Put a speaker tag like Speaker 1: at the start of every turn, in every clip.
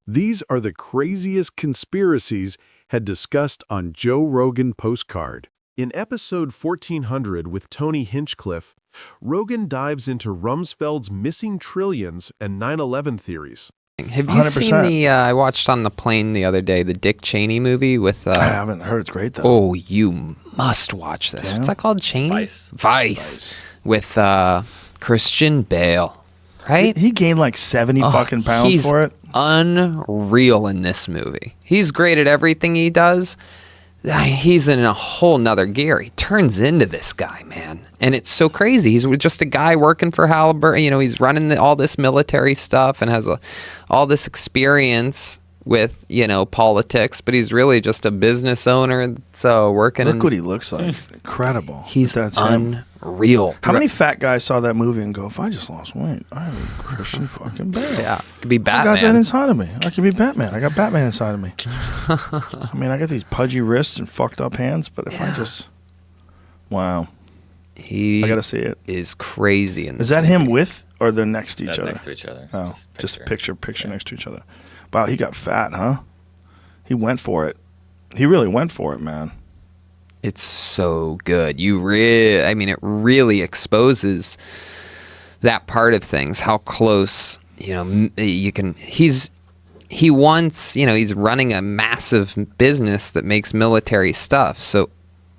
Speaker 1: These are the craziest conspiracies had discussed on Joe Rogan Postcard.
Speaker 2: In episode 1400 with Tony Hinchcliffe, Rogan dives into Rumsfeld's missing trillions and 9/11 theories.
Speaker 3: Have you
Speaker 4: 100%.
Speaker 3: seen the, I watched on the plane the other day, the Dick Cheney movie with...
Speaker 4: I haven't heard. It's great, though.
Speaker 3: Oh, you must watch this.
Speaker 4: Yeah?
Speaker 3: What's that called? Cheney? Vice. With Christian Bale, right?
Speaker 4: He gained like 70 fucking pounds
Speaker 3: he's
Speaker 4: for it.
Speaker 3: unreal in this movie. He's great at everything he does. He's in a whole nother gear. He turns into this guy, man. And it's so crazy. He's just a guy working for Halliburton. You know, he's running all this military stuff and has all this experience with, you know, politics, but he's really just a business owner. So working
Speaker 4: Look what he looks like. Incredible.
Speaker 3: He's
Speaker 4: That's him.
Speaker 3: unreal.
Speaker 4: How many fat guys saw that movie and go, if I just lost weight, I am Christian fucking Bale.
Speaker 3: Yeah, could be
Speaker 4: I got that
Speaker 3: Batman.
Speaker 4: inside of me. I could be Batman. I got Batman inside of me. I mean, I got these pudgy wrists and fucked up hands, but if I just... Wow.
Speaker 3: He
Speaker 4: I got to see it.
Speaker 3: is crazy in this
Speaker 4: Is that
Speaker 3: movie.
Speaker 4: him with or they're next to each other?
Speaker 5: Next to each other.
Speaker 4: Oh, just picture next to each other. Wow, he got fat, huh? He went for it. He really went for it, man.
Speaker 3: It's so good. I mean, it really exposes that part of things, how close, you know, you can, he wants, you know, he's running a massive business that makes military stuff. So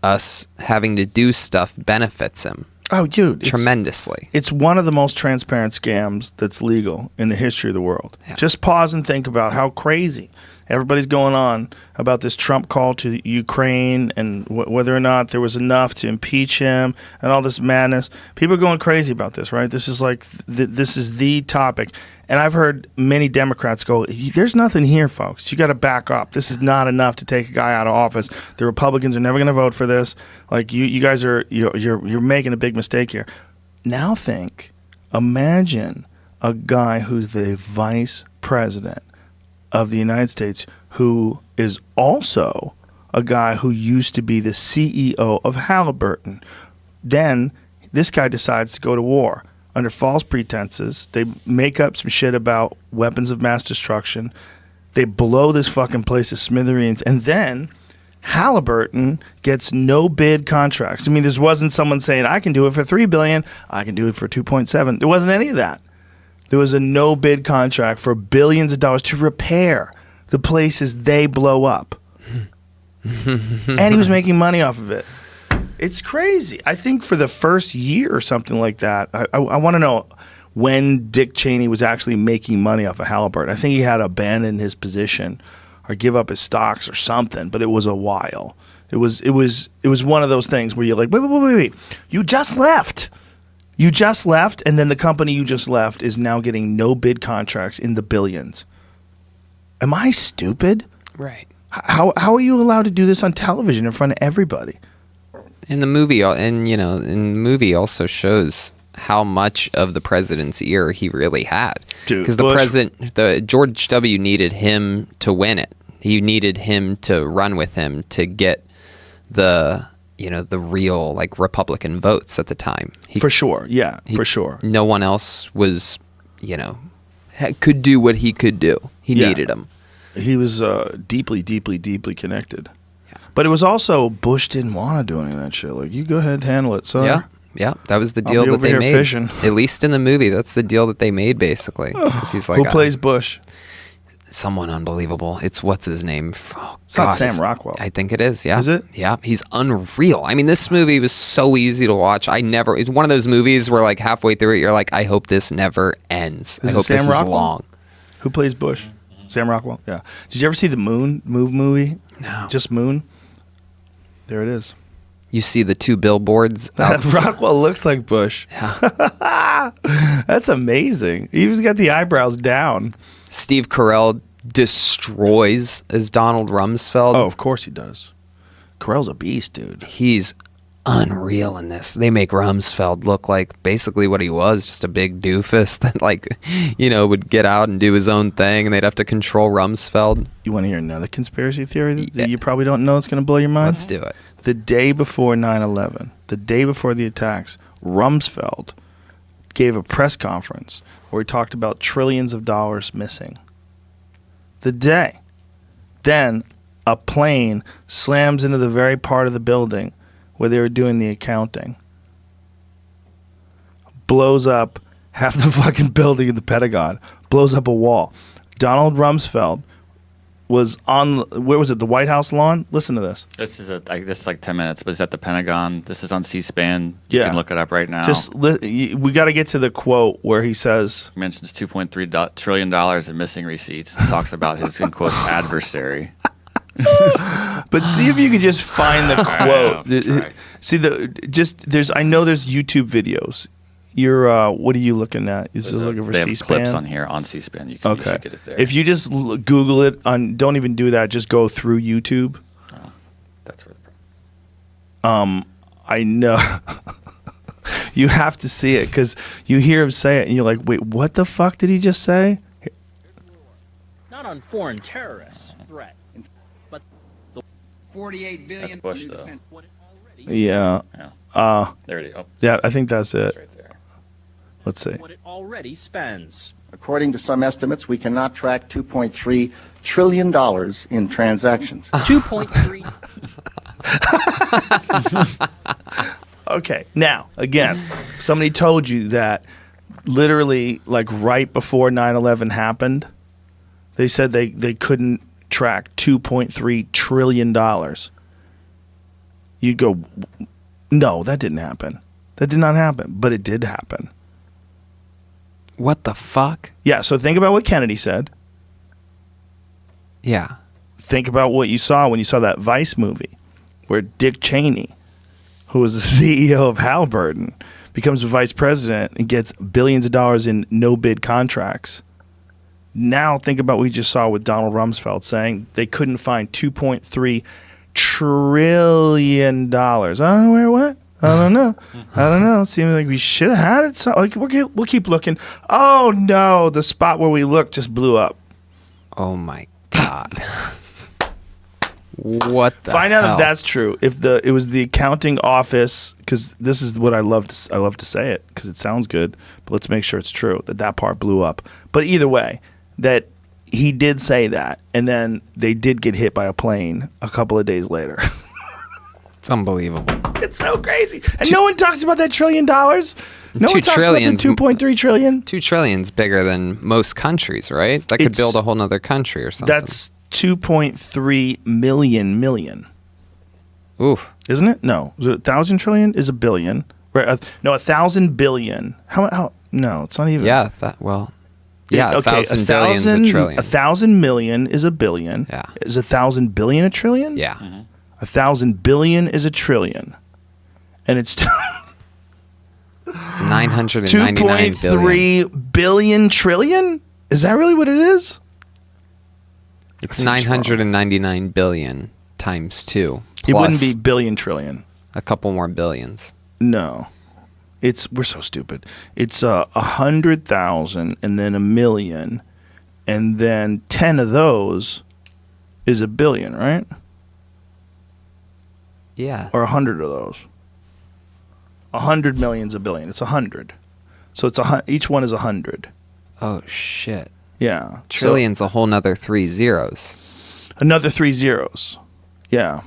Speaker 3: us having to do stuff benefits him
Speaker 4: Oh, dude.
Speaker 3: tremendously.
Speaker 4: It's one of the most transparent scams that's legal in the history of the world.
Speaker 3: Yeah.
Speaker 4: Just pause and think about how crazy everybody's going on about this Trump call to Ukraine and whether or not there was enough to impeach him and all this madness. People are going crazy about this, right? This is like this is the topic. And I've heard many Democrats go, there's nothing here, folks. You got to back up. This is not enough to take a guy out of office. The Republicans are never going to vote for this. Like you guys are, you're making a big mistake here. Now imagine a guy who's the vice president of the United States who is also a guy who used to be the CEO of Halliburton. Then this guy decides to go to war under false pretenses. They make up some shit about weapons of mass destruction. They blow this fucking place to smithereens. And then Halliburton gets no bid contracts. I mean, this wasn't someone saying, I can do it for $3 billion. I can do it for 2.7. There wasn't any of that. There was a no bid contract for billions of dollars to repair the places they blow up. And he was making money off of it. It's crazy. I think for the first year or something like that, I want to know when Dick Cheney was actually making money off of Halliburton. I think he had to abandon his position or give up his stocks or something, but it was a while. It was one of those things where you're like, wait. You just left. You just left, and then the company you just left is now getting no bid contracts in the billions. Am I stupid?
Speaker 3: Right.
Speaker 4: How are you allowed to do this on television in front of everybody?
Speaker 3: In the movie, also shows how much of the president's ear he really had.
Speaker 4: Dude,
Speaker 3: because George W. needed him to win it. He needed him to run with him to get the real like Republican votes at the time.
Speaker 4: For sure, yeah, for sure.
Speaker 3: No one else was, could do what he could do. He needed him.
Speaker 4: He was deeply, deeply, deeply connected. Yeah. But it was also Bush didn't want to do any of that shit. Like, you go ahead and handle it, son.
Speaker 3: Yeah, that was the deal that they made.
Speaker 4: Fishing.
Speaker 3: At least in the movie, that's the deal that they made, basically. 'Cause he's like,
Speaker 4: who plays Bush?
Speaker 3: Someone unbelievable. It's what's his name? Oh,
Speaker 4: it's not Sam Rockwell.
Speaker 3: I think it is. Yeah.
Speaker 4: Is it?
Speaker 3: Yeah. He's unreal. I mean, this movie was so easy to watch. It's one of those movies where like halfway through it, you're like, I hope this never ends. I hope this is long.
Speaker 4: Who plays Bush? Sam Rockwell. Yeah. Did you ever see the Move movie?
Speaker 3: No.
Speaker 4: Just Moon. There it is.
Speaker 3: You see the two billboards.
Speaker 4: Rockwell looks like Bush.
Speaker 3: Yeah.
Speaker 4: That's amazing. He even got the eyebrows down.
Speaker 3: Steve Carell destroys as Donald Rumsfeld.
Speaker 4: Oh, of course he does. Carell's a beast, dude.
Speaker 3: He's unreal in this. They make Rumsfeld look like basically what he was, just a big doofus that would get out and do his own thing, and they'd have to control Rumsfeld.
Speaker 4: You want to hear another conspiracy theory that you probably don't know? It's going to blow your mind?
Speaker 3: Let's do it.
Speaker 4: The day before 9/11, the day before the attacks, Rumsfeld gave a press conference where he talked about trillions of dollars missing. the day. Then a plane slams into the very part of the building where they were doing the accounting. Blows up half the fucking building in the Pentagon. Blows up a wall. Donald Rumsfeld was on, where was it, the White House lawn? Listen to this.
Speaker 5: This is like 10 minutes, but it's at the Pentagon. This is on C-SPAN. You can look it up right now.
Speaker 4: We got to get to the quote where he says,
Speaker 5: He mentions $2.3 trillion in missing receipts. He talks about his, in quotes, adversary.
Speaker 4: but see if you can just find the quote.
Speaker 5: Try.
Speaker 4: See I know there's YouTube videos. You're what are you looking at? Is it looking for
Speaker 5: They have
Speaker 4: C-SPAN?
Speaker 5: clips on here on C-SPAN. You should get it there.
Speaker 4: If you just Google it, don't even do that. Just go through YouTube.
Speaker 5: Oh, that's where the problem.
Speaker 4: I know. You have to see it because you hear him say it and you're like, wait, what the fuck did he just say?
Speaker 6: Not on foreign terrorists threat, but the
Speaker 7: 48 billion.
Speaker 5: That's Bush, though.
Speaker 4: Yeah.
Speaker 5: There it is. Oh,
Speaker 4: Yeah, I think that's it.
Speaker 5: it's right there.
Speaker 4: Let's see.
Speaker 6: what it already spends.
Speaker 8: According to some estimates, we cannot track $2.3 trillion in transactions.
Speaker 6: 2.3.
Speaker 4: Okay. Now, again, somebody told you that literally like right before 9/11 happened, they said they couldn't track $2.3 trillion. You'd go, no, that didn't happen. That did not happen, but it did happen.
Speaker 3: What the fuck?
Speaker 4: Yeah, so think about what Kennedy said.
Speaker 3: Yeah.
Speaker 4: Think about what you saw when you saw that Vice movie where Dick Cheney, who was the CEO of Halliburton, becomes a vice president and gets billions of dollars in no-bid contracts. Now think about what we just saw with Donald Rumsfeld saying they couldn't find $2.3 trillion. I don't know where it went. I don't know. It seems like we should have had it. So, like, we'll keep looking. Oh, no. The spot where we looked just blew up.
Speaker 3: Oh my God. What the
Speaker 4: Find out
Speaker 3: hell?
Speaker 4: if that's true. If it was the accounting office, because this is what I love to say it because it sounds good. But let's make sure it's true that part blew up. But either way, that he did say that, and then they did get hit by a plane a couple of days later.
Speaker 3: It's unbelievable.
Speaker 4: It's so crazy, and no one talks about that $1 trillion. No one talks about the
Speaker 3: trillion's-
Speaker 4: 2.3 trillion.
Speaker 3: 2 trillion's bigger than most countries, right? That could
Speaker 4: It's-
Speaker 3: build a whole nother country or something.
Speaker 4: That's 2.3 million.
Speaker 3: Oof.
Speaker 4: Isn't it? No. Is it 1,000 trillion? Is a billion? Right? No, 1,000 billion. How? No, it's not even.
Speaker 3: Yeah. Yeah. 1,000 billion's a trillion.
Speaker 4: 1,000 million is a billion.
Speaker 3: Yeah.
Speaker 4: Is 1,000 billion a trillion?
Speaker 3: Yeah.
Speaker 4: 1,000 billion is a trillion, and it's
Speaker 3: It's 999 billion.
Speaker 4: 2.3 billion trillion. Is that really what it is?
Speaker 3: It's 999 billion times 2.
Speaker 4: It wouldn't
Speaker 3: plus
Speaker 4: be billion trillion.
Speaker 3: a couple more billions.
Speaker 4: No, we're so stupid. It's 100,000 and then a million, and then 10 of those is a billion, right?
Speaker 3: Yeah.
Speaker 4: Or 100 of those. 100 million's a billion. It's 100. So it's each one is 100.
Speaker 3: Oh shit.
Speaker 4: Yeah.
Speaker 3: Trillion's a whole nother 3 zeros.
Speaker 4: So another 3 zeros. Yeah.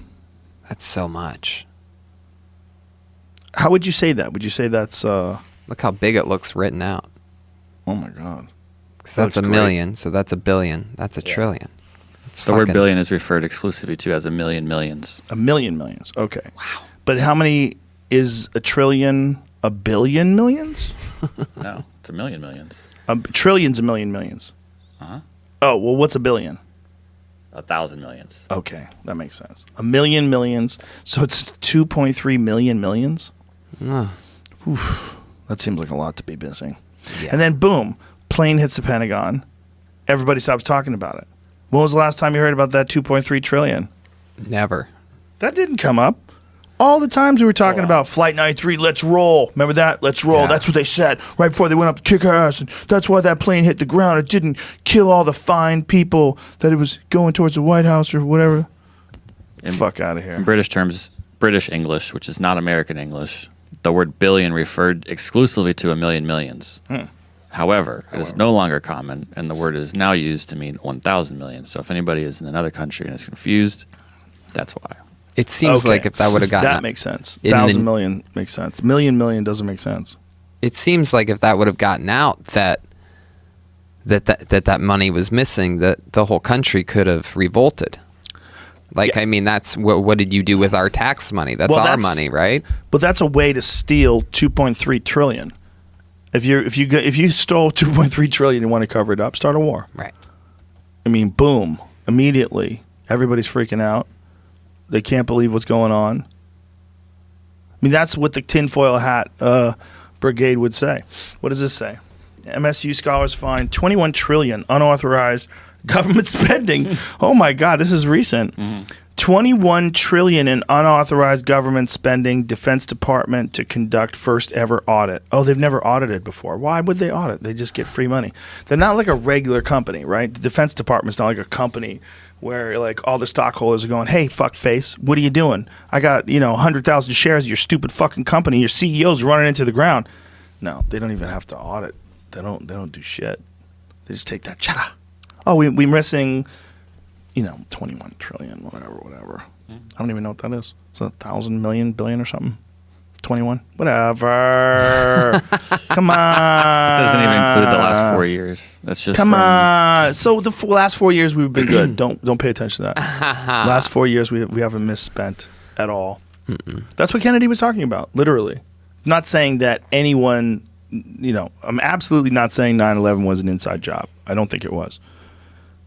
Speaker 3: That's so much.
Speaker 4: How would you say that? Would you say that's
Speaker 3: Look how big it looks written out.
Speaker 4: oh my god.
Speaker 3: 'Cause that's
Speaker 4: Looks
Speaker 3: a
Speaker 4: great.
Speaker 3: million, so that's a billion. That's a trillion. It's
Speaker 5: The word
Speaker 3: fucking-
Speaker 5: billion is referred exclusively to as a million millions.
Speaker 4: A million millions. Okay. Wow. But how many is a trillion? A billion millions?
Speaker 5: No, it's a million millions.
Speaker 4: A trillion's a million millions.
Speaker 5: Uh-huh.
Speaker 4: Oh, well, what's a billion?
Speaker 5: 1,000 millions.
Speaker 4: Okay, that makes sense. A million millions. So it's 2.3 million millions?
Speaker 3: Ah.
Speaker 4: That seems like a lot to be missing. And then, boom, plane hits the Pentagon. Everybody stops talking about it. When was the last time you heard about that 2.3 trillion?
Speaker 3: Never.
Speaker 4: That didn't come up. All the times we were talking about Flight 93, let's roll. Remember that? Let's roll.
Speaker 3: Yeah.
Speaker 4: That's what they said right before they went up to kick our ass. And that's why that plane hit the ground. It didn't kill all the fine people that it was going towards the White House or whatever. Fuck out of
Speaker 5: In
Speaker 4: here.
Speaker 5: British terms, British English, which is not American English, the word billion referred exclusively to a million millions. However, it is no longer common, and the word is now used to mean 1,000 million. So if anybody is in another country and is confused, that's why.
Speaker 3: It seems like if that would have gotten
Speaker 4: that makes sense. 1,000 million makes sense. Million doesn't make sense.
Speaker 3: It seems like if that would have gotten out that money was missing, that the whole country could have revolted. Like, I mean, that's what did you do with our tax money? That's our money, right?
Speaker 4: But that's a way to steal 2.3 trillion. If you stole 2.3 trillion and want to cover it up, start a war.
Speaker 3: Right.
Speaker 4: I mean, boom, immediately everybody's freaking out. They can't believe what's going on. I mean, that's what the tinfoil hat brigade would say. What does this say? MSU scholars find 21 trillion unauthorized government spending. Oh my God, this is recent. 21 trillion in unauthorized government spending. Defense Department to conduct first ever audit. Oh, they've never audited before. Why would they audit? They just get free money. They're not like a regular company, right? The Defense Department's not like a company where like all the stockholders are going, "Hey, fuck face, what are you doing? I got 100,000 shares of your stupid fucking company. Your CEO's running into the ground." No, they don't even have to audit. They don't do shit. They just take that cheddar. Oh, we're missing, 21 trillion, whatever. I don't even know what that is. Is that 1,000 million billion or something? 21? Whatever. Come on.
Speaker 5: It doesn't even include the last 4 years. That's just
Speaker 4: Come on. So the last 4 years we've been good. Don't pay attention to that. Last 4 years we haven't misspent at all. That's what Kennedy was talking about, literally. Not saying that anyone, I'm absolutely not saying 9/11 was an inside job. I don't think it was.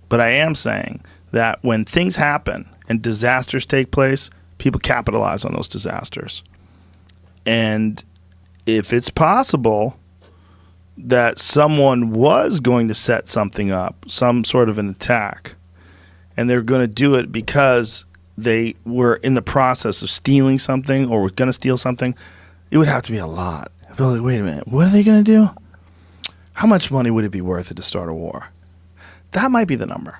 Speaker 4: But I am saying that when things happen and disasters take place, people capitalize on those disasters. And if it's possible that someone was going to set something up, some sort of an attack, and they're going to do it because they were in the process of stealing something or were going to steal something, it would have to be a lot. I'd be like, wait a minute, what are they going to do? How much money would it be worth it to start a war? That might be the number.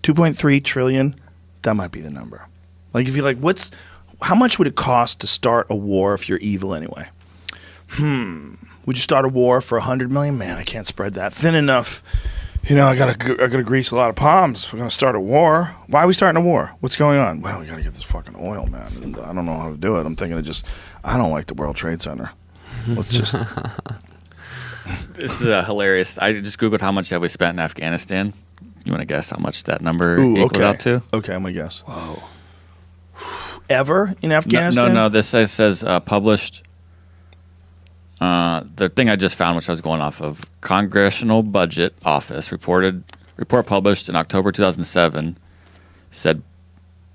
Speaker 4: 2.3 trillion, that might be the number. Like if you're like, how much would it cost to start a war if you're evil anyway? Would you start a war for 100 million? Man, I can't spread that thin enough. I gotta grease a lot of palms. We're gonna start a war. Why are we starting a war? What's going on? Well, we gotta get this fucking oil, man. And I don't know how to do it. I'm thinking I don't like the World Trade Center. Let's just.
Speaker 5: This is hilarious. I just Googled how much have we spent in Afghanistan. You want to guess how much that number equals out to?
Speaker 4: Okay, I'm going to guess. Whoa. Ever in Afghanistan?
Speaker 5: No. This says published. The thing I just found, which I was going off of, Congressional Budget Office report published in October 2007 said,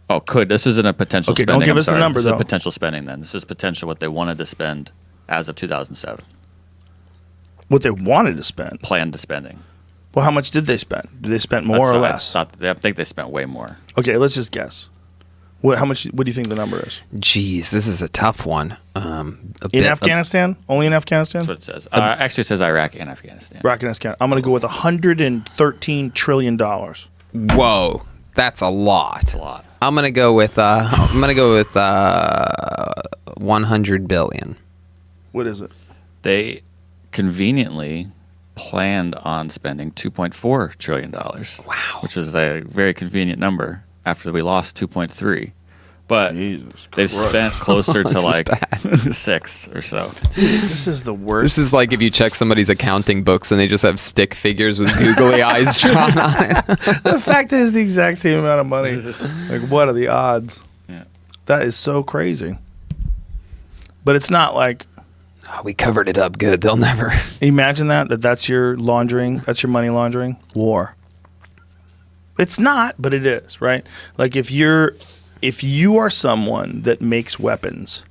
Speaker 5: this isn't a potential spending.
Speaker 4: Don't give us the number,
Speaker 5: this
Speaker 4: though.
Speaker 5: This is potential spending then. This is potential what they wanted to spend as of 2007.
Speaker 4: What they wanted to spend?
Speaker 5: Planned to spending.
Speaker 4: Well, how much did they spend? Did they spend more or less?
Speaker 5: I think they spent way more.
Speaker 4: Okay, let's just guess. What do you think the number is?
Speaker 3: Jeez, this is a tough one.
Speaker 4: In Afghanistan? Only in Afghanistan?
Speaker 5: That's what it says. Actually, it says Iraq and Afghanistan.
Speaker 4: Iraq and Afghanistan. I'm going to go with $113 trillion.
Speaker 3: Whoa, that's a lot.
Speaker 5: That's a lot.
Speaker 3: I'm gonna go with 100 billion.
Speaker 4: What is it?
Speaker 5: They conveniently planned on spending $2.4 trillion.
Speaker 3: Wow.
Speaker 5: Which is a very convenient number after we lost 2.3. But they've spent closer to like 6 or so.
Speaker 4: Dude, this is the worst.
Speaker 3: This is like if you check somebody's accounting books and they just have stick figures with googly eyes drawn on it.
Speaker 4: The fact that it's the exact same amount of money. Like, what are the odds?
Speaker 5: Yeah.
Speaker 4: That is so crazy. But it's not like...
Speaker 3: Oh, we covered it up good. They'll never...
Speaker 4: Imagine that's your laundering. That's your money laundering. War. It's not, but it is, right? Like if you are someone that makes weapons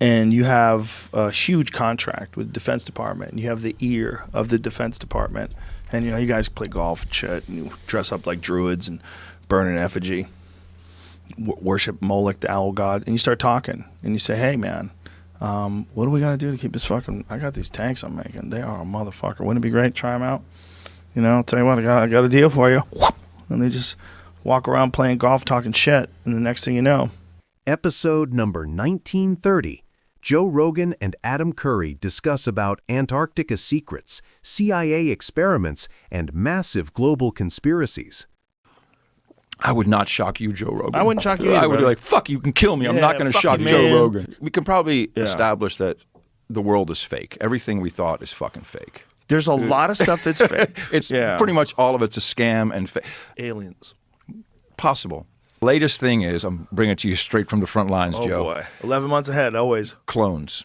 Speaker 4: and you have a huge contract with the Defense Department and you have the ear of the Defense Department and you guys play golf and shit and you dress up like druids and burn an effigy, worship Moloch, the owl god, and you start talking and you say, hey man, what do we got to do to keep this fucking, I got these tanks I'm making. They are a motherfucker. Wouldn't it be great? Try them out. I'll tell you what, I got a deal for you. And they just walk around playing golf, talking shit, and the next thing you know.
Speaker 2: Episode number 1930,
Speaker 1: Joe Rogan and Adam Curry discuss about Antarctica secrets, CIA experiments, and massive global conspiracies.
Speaker 7: I would not shock you, Joe Rogan.
Speaker 4: I wouldn't shock you either,
Speaker 7: I would be
Speaker 4: brother.
Speaker 7: like, fuck, you can kill me. I'm
Speaker 4: Yeah,
Speaker 7: not going to
Speaker 4: fuck
Speaker 7: shock
Speaker 4: you,
Speaker 7: Joe
Speaker 4: man.
Speaker 7: Rogan. We can probably establish that the world is fake. Everything we thought is fucking fake.
Speaker 4: There's a lot of stuff that's fake.
Speaker 7: It's pretty much all of it's a scam and
Speaker 4: aliens.
Speaker 7: Possible. Latest thing is, I'm bringing it to you straight from the front lines,
Speaker 4: Oh
Speaker 7: Joe.
Speaker 4: boy, 11 months ahead, always.
Speaker 7: Clones.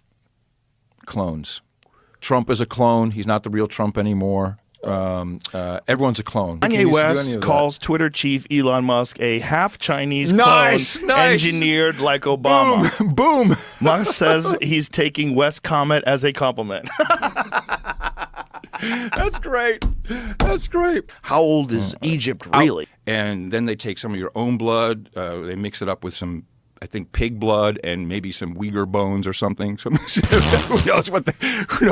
Speaker 7: Trump is a clone. He's not the real Trump anymore. Everyone's a clone.
Speaker 4: Kanye West calls Twitter chief Elon Musk a half Chinese clone engineered like Obama.
Speaker 7: Boom.
Speaker 4: Musk says he's taking West's comment as a compliment.
Speaker 7: That's great. That's great.
Speaker 4: How old is Egypt really?
Speaker 7: And then they take some of your own blood. They mix it up with some, I think, pig blood and maybe some Uyghur bones or something. Who knows what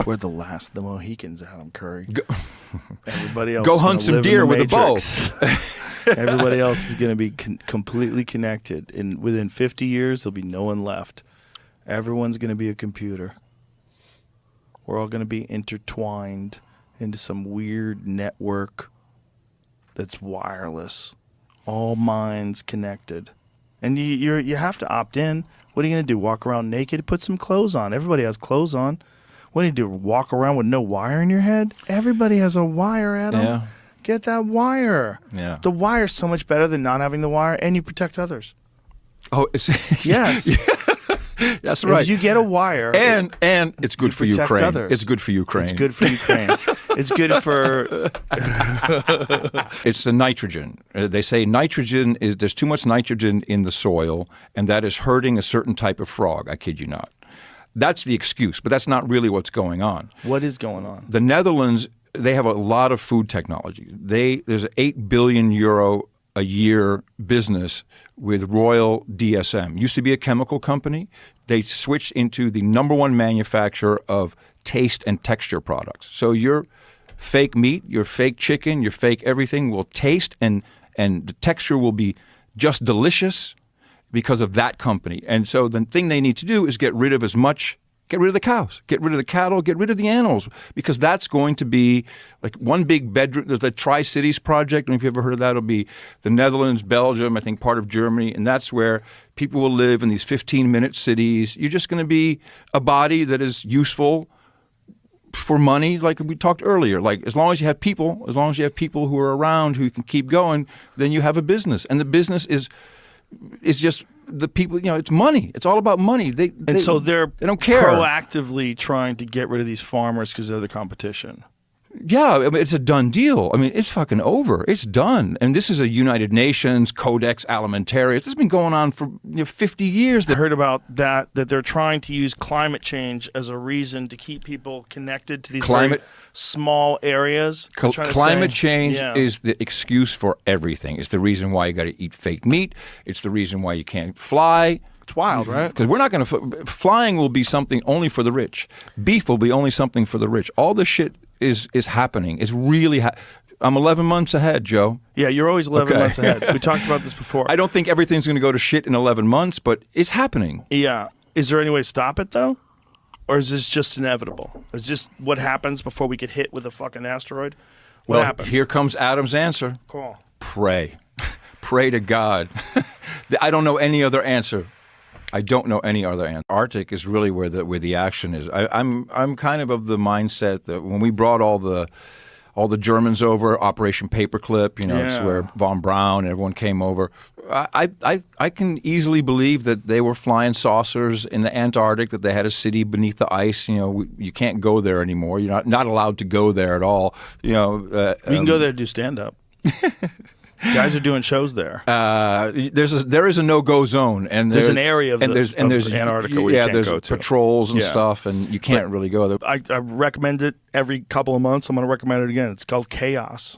Speaker 4: We're the last of the Mohicans, Adam Curry. Everybody else
Speaker 7: Go
Speaker 4: is
Speaker 7: hunt
Speaker 4: gonna
Speaker 7: some
Speaker 4: live in
Speaker 7: deer
Speaker 4: the
Speaker 7: with a bow.
Speaker 4: Matrix. Everybody else is going to be completely connected. And within 50 years, there'll be no one left. Everyone's going to be a computer. We're all going to be intertwined into some weird network that's wireless. All minds connected. And you have to opt in. What are you going to do? Walk around naked? Put some clothes on. Everybody has clothes on. What do you do? Walk around with no wire in your head? Everybody has a wire, Adam.
Speaker 7: Yeah.
Speaker 4: Get that wire.
Speaker 7: Yeah.
Speaker 4: The wire's so much better than not having the wire, and you protect others.
Speaker 7: Oh, it's,
Speaker 4: Yes.
Speaker 7: that's right.
Speaker 4: If you get a wire.
Speaker 7: And it's good for
Speaker 4: protect
Speaker 7: Ukraine.
Speaker 4: others.
Speaker 7: It's good for Ukraine.
Speaker 4: It's good for Ukraine. It's good for.
Speaker 7: It's the nitrogen. They say nitrogen is there's too much nitrogen in the soil, and that is hurting a certain type of frog. I kid you not. That's the excuse, but that's not really what's going on.
Speaker 4: What is going on?
Speaker 7: The Netherlands, they have a lot of food technology. There's an €8 billion a year business with Royal DSM. Used to be a chemical company. They switched into the #1 manufacturer of taste and texture products. So your fake meat, your fake chicken, your fake everything will taste and the texture will be just delicious because of that company. And so the thing they need to do is get rid of the cows, get rid of the cattle, get rid of the animals, because that's going to be like one big bedroom. There's the Tri-Cities project. I don't know if you've ever heard of that. It'll be the Netherlands, Belgium, I think part of Germany, and that's where people will live in these 15-minute cities. You're just going to be a body that is useful for money, like we talked earlier. Like as long as you have people who are around who can keep going, then you have a business, and the business is just the people. It's money. It's all about money. They don't care.
Speaker 4: Proactively trying to get rid of these farmers because they're the competition.
Speaker 7: Yeah, I mean, it's a done deal. I mean, it's fucking over. It's done. And this is a United Nations Codex Alimentarius. This has been going on for 50 years.
Speaker 4: I heard about that they're trying to use climate change as a reason to keep people connected to these very small areas.
Speaker 7: Climate change is the excuse for everything. It's the reason why you got to eat fake meat. It's the reason why you can't fly.
Speaker 4: It's wild, right?
Speaker 7: Because we're not going to... Flying will be something only for the rich. Beef will be only something for the rich. All this shit is happening. It's really... I'm 11 months ahead, Joe.
Speaker 4: Yeah, you're always 11 months ahead. We talked about this before.
Speaker 7: I don't think everything's going to go to shit in 11 months, but it's happening.
Speaker 4: Yeah. Is there any way to stop it, though? Or is this just inevitable? Is just what happens before we get hit with a fucking asteroid? What happens?
Speaker 7: Here comes Adam's answer.
Speaker 4: Cool.
Speaker 7: Pray. Pray to God. I don't know any other answer. I don't know any other answer. Arctic is really where the action is. I'm kind of the mindset that when we brought all the Germans over, Operation Paperclip, it's where von Braun and everyone came over. I can easily believe that they were flying saucers in the Antarctic, that they had a city beneath the ice. You can't go there anymore. You're not allowed to go there at all. We
Speaker 4: can go there to do stand-up. Guys are doing shows there.
Speaker 7: There is a no-go zone, and
Speaker 4: there's an area of there's Antarctica where you can't go to.
Speaker 7: There's patrols and stuff, and you can't really go there.
Speaker 4: I recommend it every couple of months. I'm going to recommend it again. It's called Chaos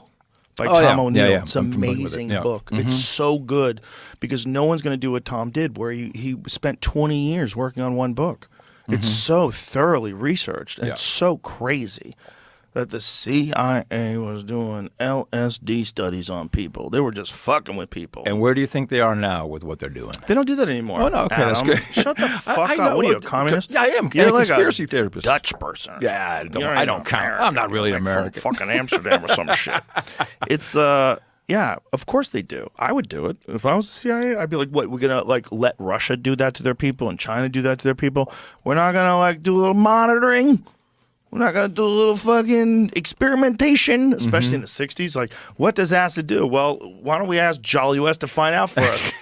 Speaker 4: by Tom O'Neill.
Speaker 7: Yeah.
Speaker 4: It's an amazing book. Mm-hmm. It's so good because no one's going to do what Tom did, where he spent 20 years working on one book. Mm-hmm. It's so thoroughly researched, and it's so crazy. that the CIA was doing LSD studies on people. They were just fucking with people.
Speaker 7: And where do you think they are now with what they're doing?
Speaker 4: They don't do that anymore.
Speaker 7: Oh, no, okay, that's
Speaker 4: Adam,
Speaker 7: good.
Speaker 4: Shut the fuck
Speaker 7: I
Speaker 4: up.
Speaker 7: know,
Speaker 4: What are you, a communist?
Speaker 7: Yeah, I am.
Speaker 4: You're
Speaker 7: I'm a
Speaker 4: like
Speaker 7: conspiracy therapist.
Speaker 4: Dutch person.
Speaker 7: Yeah, I don't count. I'm not really an American.
Speaker 4: From fucking Amsterdam or some shit. It's yeah, of course they do. I would do it. If I was the CIA, I'd be like, what, we're going to like let Russia do that to their people and China do that to their people? We're not going to like do a little monitoring? We're not going to do a little fucking experimentation, especially in the 60s? Like, what does acid do? Well, why don't we ask Jolly West to find out for us?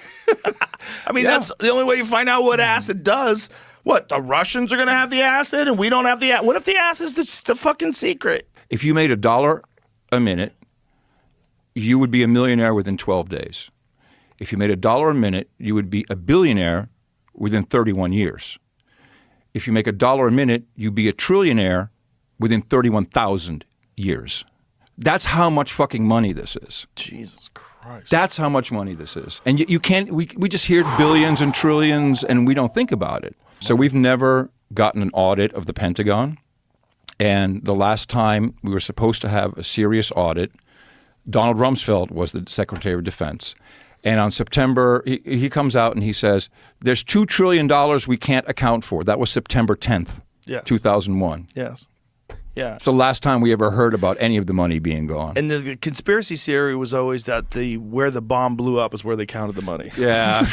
Speaker 4: I mean, that's the only way you find out what acid does. What, the Russians are going to have the acid and we don't have the acid? What if the acid's the fucking secret?
Speaker 7: If you made $1 a minute, you would be a millionaire within 12 days. If you made $1 a minute, you would be a billionaire within 31 years. If you make $1 a minute, you'd be a trillionaire within 31,000 years. That's how much fucking money this is.
Speaker 4: Jesus Christ.
Speaker 7: That's how much money this is. And you can't, we just hear billions and trillions and we don't think about it. So we've never gotten an audit of the Pentagon. And the last time we were supposed to have a serious audit, Donald Rumsfeld was the Secretary of Defense. And on September, he comes out and he says, there's $2 trillion we can't account for. That was September 10th, 2001.
Speaker 4: Yes. Yeah.
Speaker 7: It's the last time we ever heard about any of the money being gone.
Speaker 4: And the conspiracy theory was always that where the bomb blew up is where they counted the money.
Speaker 7: Yeah.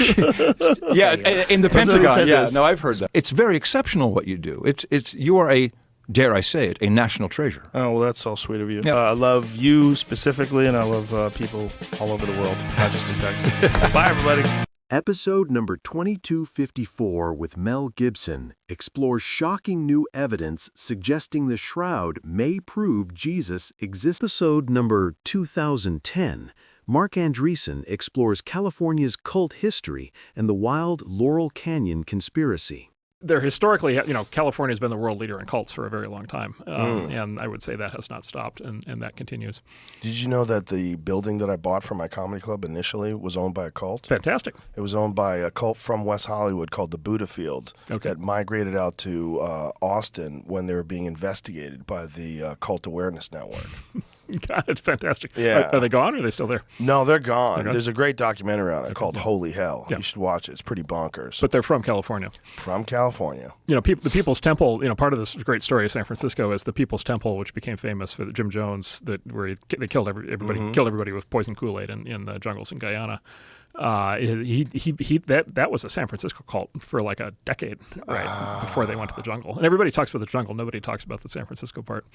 Speaker 7: Yeah, in the Pentagon. Yeah,
Speaker 4: this.
Speaker 7: no, I've heard that. It's very exceptional what you do. You are a, dare I say it, a national treasure.
Speaker 4: Oh, well, that's so sweet of you.
Speaker 7: Yeah.
Speaker 4: I love you specifically, and I love people all over the world, not just in Texas. Bye, everybody.
Speaker 1: Episode number 2254 with Mel Gibson explores shocking new evidence suggesting the shroud may prove Jesus exists. Episode number 2010, Mark Andreessen explores California's cult history and the wild Laurel Canyon conspiracy.
Speaker 9: There historically, California's been the world leader in cults for a very long time, and I would say that has not stopped, and that continues.
Speaker 10: Did you know that the building that I bought for my comedy club initially was owned by a cult?
Speaker 9: Fantastic.
Speaker 10: It was owned by a cult from West Hollywood called the Buddha Field that migrated out to Austin when they were being investigated by the Cult Awareness Network.
Speaker 9: God, it's fantastic.
Speaker 10: Yeah.
Speaker 9: Are they gone or are they still there?
Speaker 10: No, they're gone. There's a great documentary on it called Holy Hell.
Speaker 9: Yeah.
Speaker 10: You should watch it. It's pretty bonkers.
Speaker 9: But they're from California.
Speaker 10: From California.
Speaker 9: The People's Temple, part of this great story of San Francisco is the People's Temple, which became famous for Jim Jones, where they killed everybody, killed everybody with poison Kool-Aid in the jungles in Guyana. That was a San Francisco cult for like a decade, right, before they went to the jungle. And everybody talks about the jungle. Nobody talks about the San Francisco part.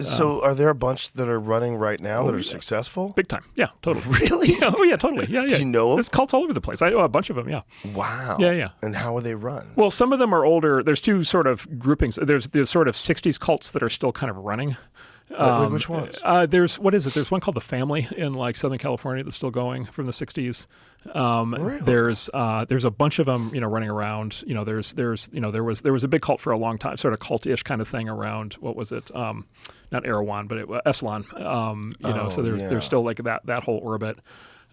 Speaker 10: So are there a bunch that are running right now that are successful?
Speaker 9: Big time. Yeah, totally.
Speaker 10: Really?
Speaker 9: Yeah, oh, yeah, totally. Yeah, yeah.
Speaker 10: Do you know them?
Speaker 9: There's cults all over the place. I know a bunch of them, yeah.
Speaker 10: Wow.
Speaker 9: Yeah, yeah.
Speaker 10: And how are they run?
Speaker 9: Well, some of them are older. There's two sort of groupings. There's sort of 60s cults that are still kind of running.
Speaker 10: Like which ones?
Speaker 9: There's There's one called The Family in like Southern California that's still going from the 60s.
Speaker 10: Really?
Speaker 9: There's a bunch of them, running around. There was a big cult for a long time, sort of cult-ish kind of thing around. What was it? Not Erewhon, but Esalen. So there's still like that whole orbit.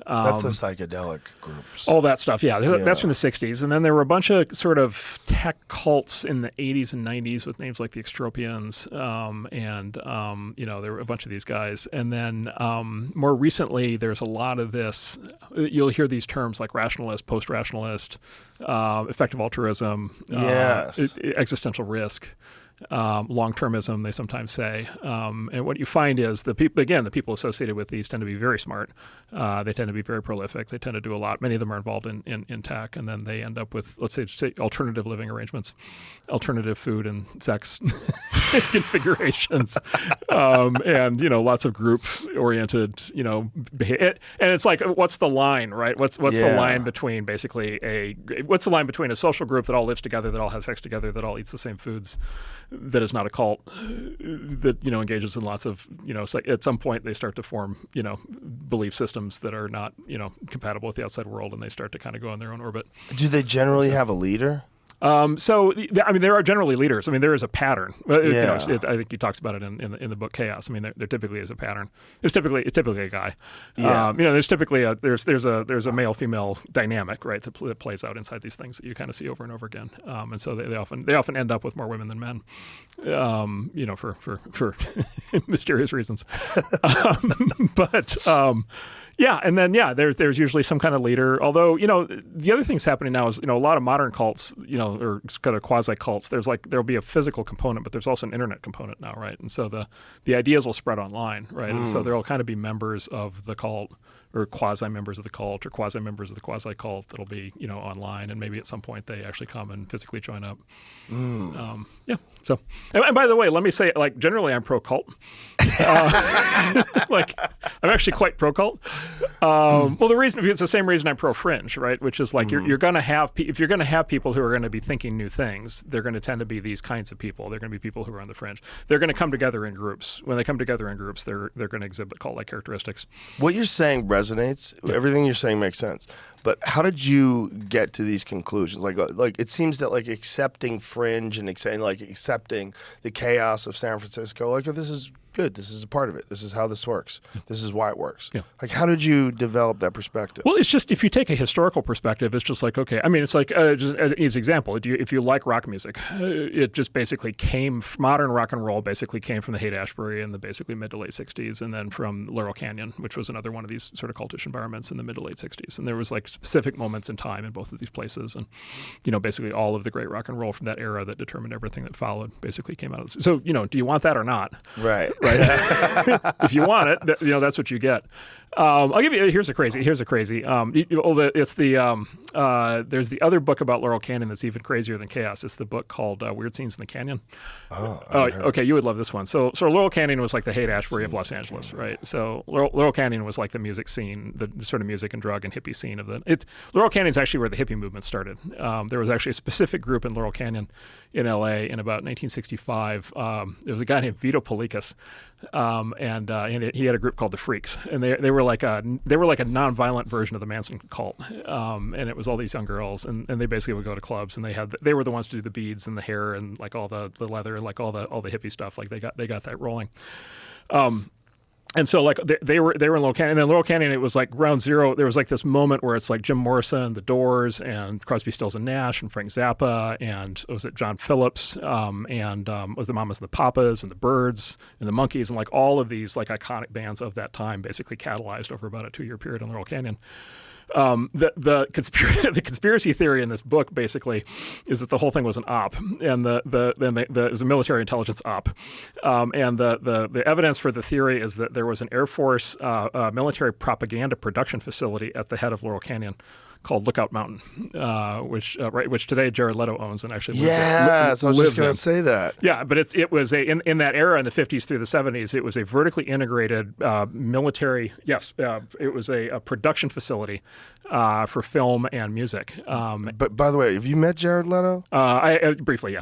Speaker 10: That's the psychedelic groups.
Speaker 9: All that stuff, yeah. That's from the 60s. And then there were a bunch of sort of tech cults in the 80s and 90s with names like the Extropians. There were a bunch of these guys. And then more recently, there's a lot of this. You'll hear these terms like rationalist, post-rationalist, effective altruism, existential risk. Long-termism, they sometimes say. And what you find is the people associated with these tend to be very smart. They tend to be very prolific. They tend to do a lot. Many of them are involved in tech, and then they end up with, let's say alternative living arrangements, alternative food and sex configurations, and lots of group-oriented, behavior. And it's like, what's the line, right? What's the line between what's the line between a social group that all lives together, that all has sex together, that all eats the same foods, that is not a cult, that engages in lots of at some point they start to form belief systems that are not compatible with the outside world, and they start to kind of go on their own orbit.
Speaker 10: Do they generally have a leader?
Speaker 9: There are generally leaders. I mean, there is a pattern.
Speaker 10: Yeah.
Speaker 9: I think he talks about it in the book Chaos. I mean, there typically is a pattern. There's typically a guy.
Speaker 10: Yeah.
Speaker 9: There's typically there's a male-female dynamic, right, that plays out inside these things that you kind of see over and over again. And so they often end up with more women than men. For mysterious reasons. There's usually some kind of leader. Although, the other thing's happening now is, a lot of modern cults, or kind of quasi cults, there'll be a physical component, but there's also an internet component now, right? And so the ideas will spread online, right? And so there'll kind of be members of the cult, or quasi members of the cult, or quasi members of the quasi cult that'll be, online, and maybe at some point they actually come and physically join up. So, and by the way, let me say, generally I'm pro cult. I'm actually quite pro cult. It's the same reason I'm pro fringe, right? Which is you're going to have if you're going to have people who are going to be thinking new things, they're going to tend to be these kinds of people. They're going to be people who are on the fringe. They're going to come together in groups. When they come together in groups, they're going to exhibit cult-like characteristics.
Speaker 10: What you're saying resonates. Yeah. Everything you're saying makes sense. But how did you get to these conclusions? Like it seems that accepting fringe and accepting the chaos of San Francisco, this is good. This is a part of it. This is how this works. This is why it works. Yeah. How did you develop that perspective?
Speaker 9: Well, it's just, if you take a historical perspective, it's just okay. I mean, it's just an easy example. If you like rock music, it just basically modern rock and roll basically came from the Haight-Ashbury in the basically mid to late 60s, and then from Laurel Canyon, which was another one of these sort of cultish environments in the mid to late 60s. And there was specific moments in time in both of these places. And, basically all of the great rock and roll from that era that determined everything that followed basically came out of this. So, do you want that or not?
Speaker 10: Right.
Speaker 9: If you want it, that's what you get. I'll give you. Here's a crazy. There's the other book about Laurel Canyon that's even crazier than Chaos. It's the book called Weird Scenes in the Canyon. Okay, you would love this one. So Laurel Canyon was like the Haight-Ashbury of Los Angeles, right? So Laurel Canyon was like the music scene, the sort of music and drug and hippie scene of Laurel Canyon is actually where the hippie movement started. There was actually a specific group in Laurel Canyon in LA in about 1965. There was a guy named Vito Polikas, and he had a group called the Freaks, and they were like a nonviolent version of the Manson cult, and it was all these young girls, and they basically would go to clubs, and they were the ones to do the beads and the hair and all the leather and all the hippie stuff. They got that rolling. And so they were in Laurel Canyon, and then Laurel Canyon, it was ground zero. There was this moment where it's Jim Morrison, The Doors, and Crosby, Stills and Nash, and Frank Zappa, and was it John Phillips, and was the Mamas and the Papas, and the Byrds, and the Monkees, and all of these iconic bands of that time basically catalyzed over about a 2-year period in Laurel Canyon. The conspiracy theory in this book basically is that the whole thing was an op, and it was a military intelligence op, and the evidence for the theory is that there was an Air Force military propaganda production facility at the head of Laurel Canyon called Lookout Mountain, which today Jared Leto owns and actually lives in.
Speaker 10: So I was just going to say that.
Speaker 9: Yeah, but it was in that era in the 50s through the 70s, it was a vertically integrated military. Yes, it was a production facility for film and music.
Speaker 10: But by the way, have you met Jared Leto?
Speaker 9: I briefly, yeah.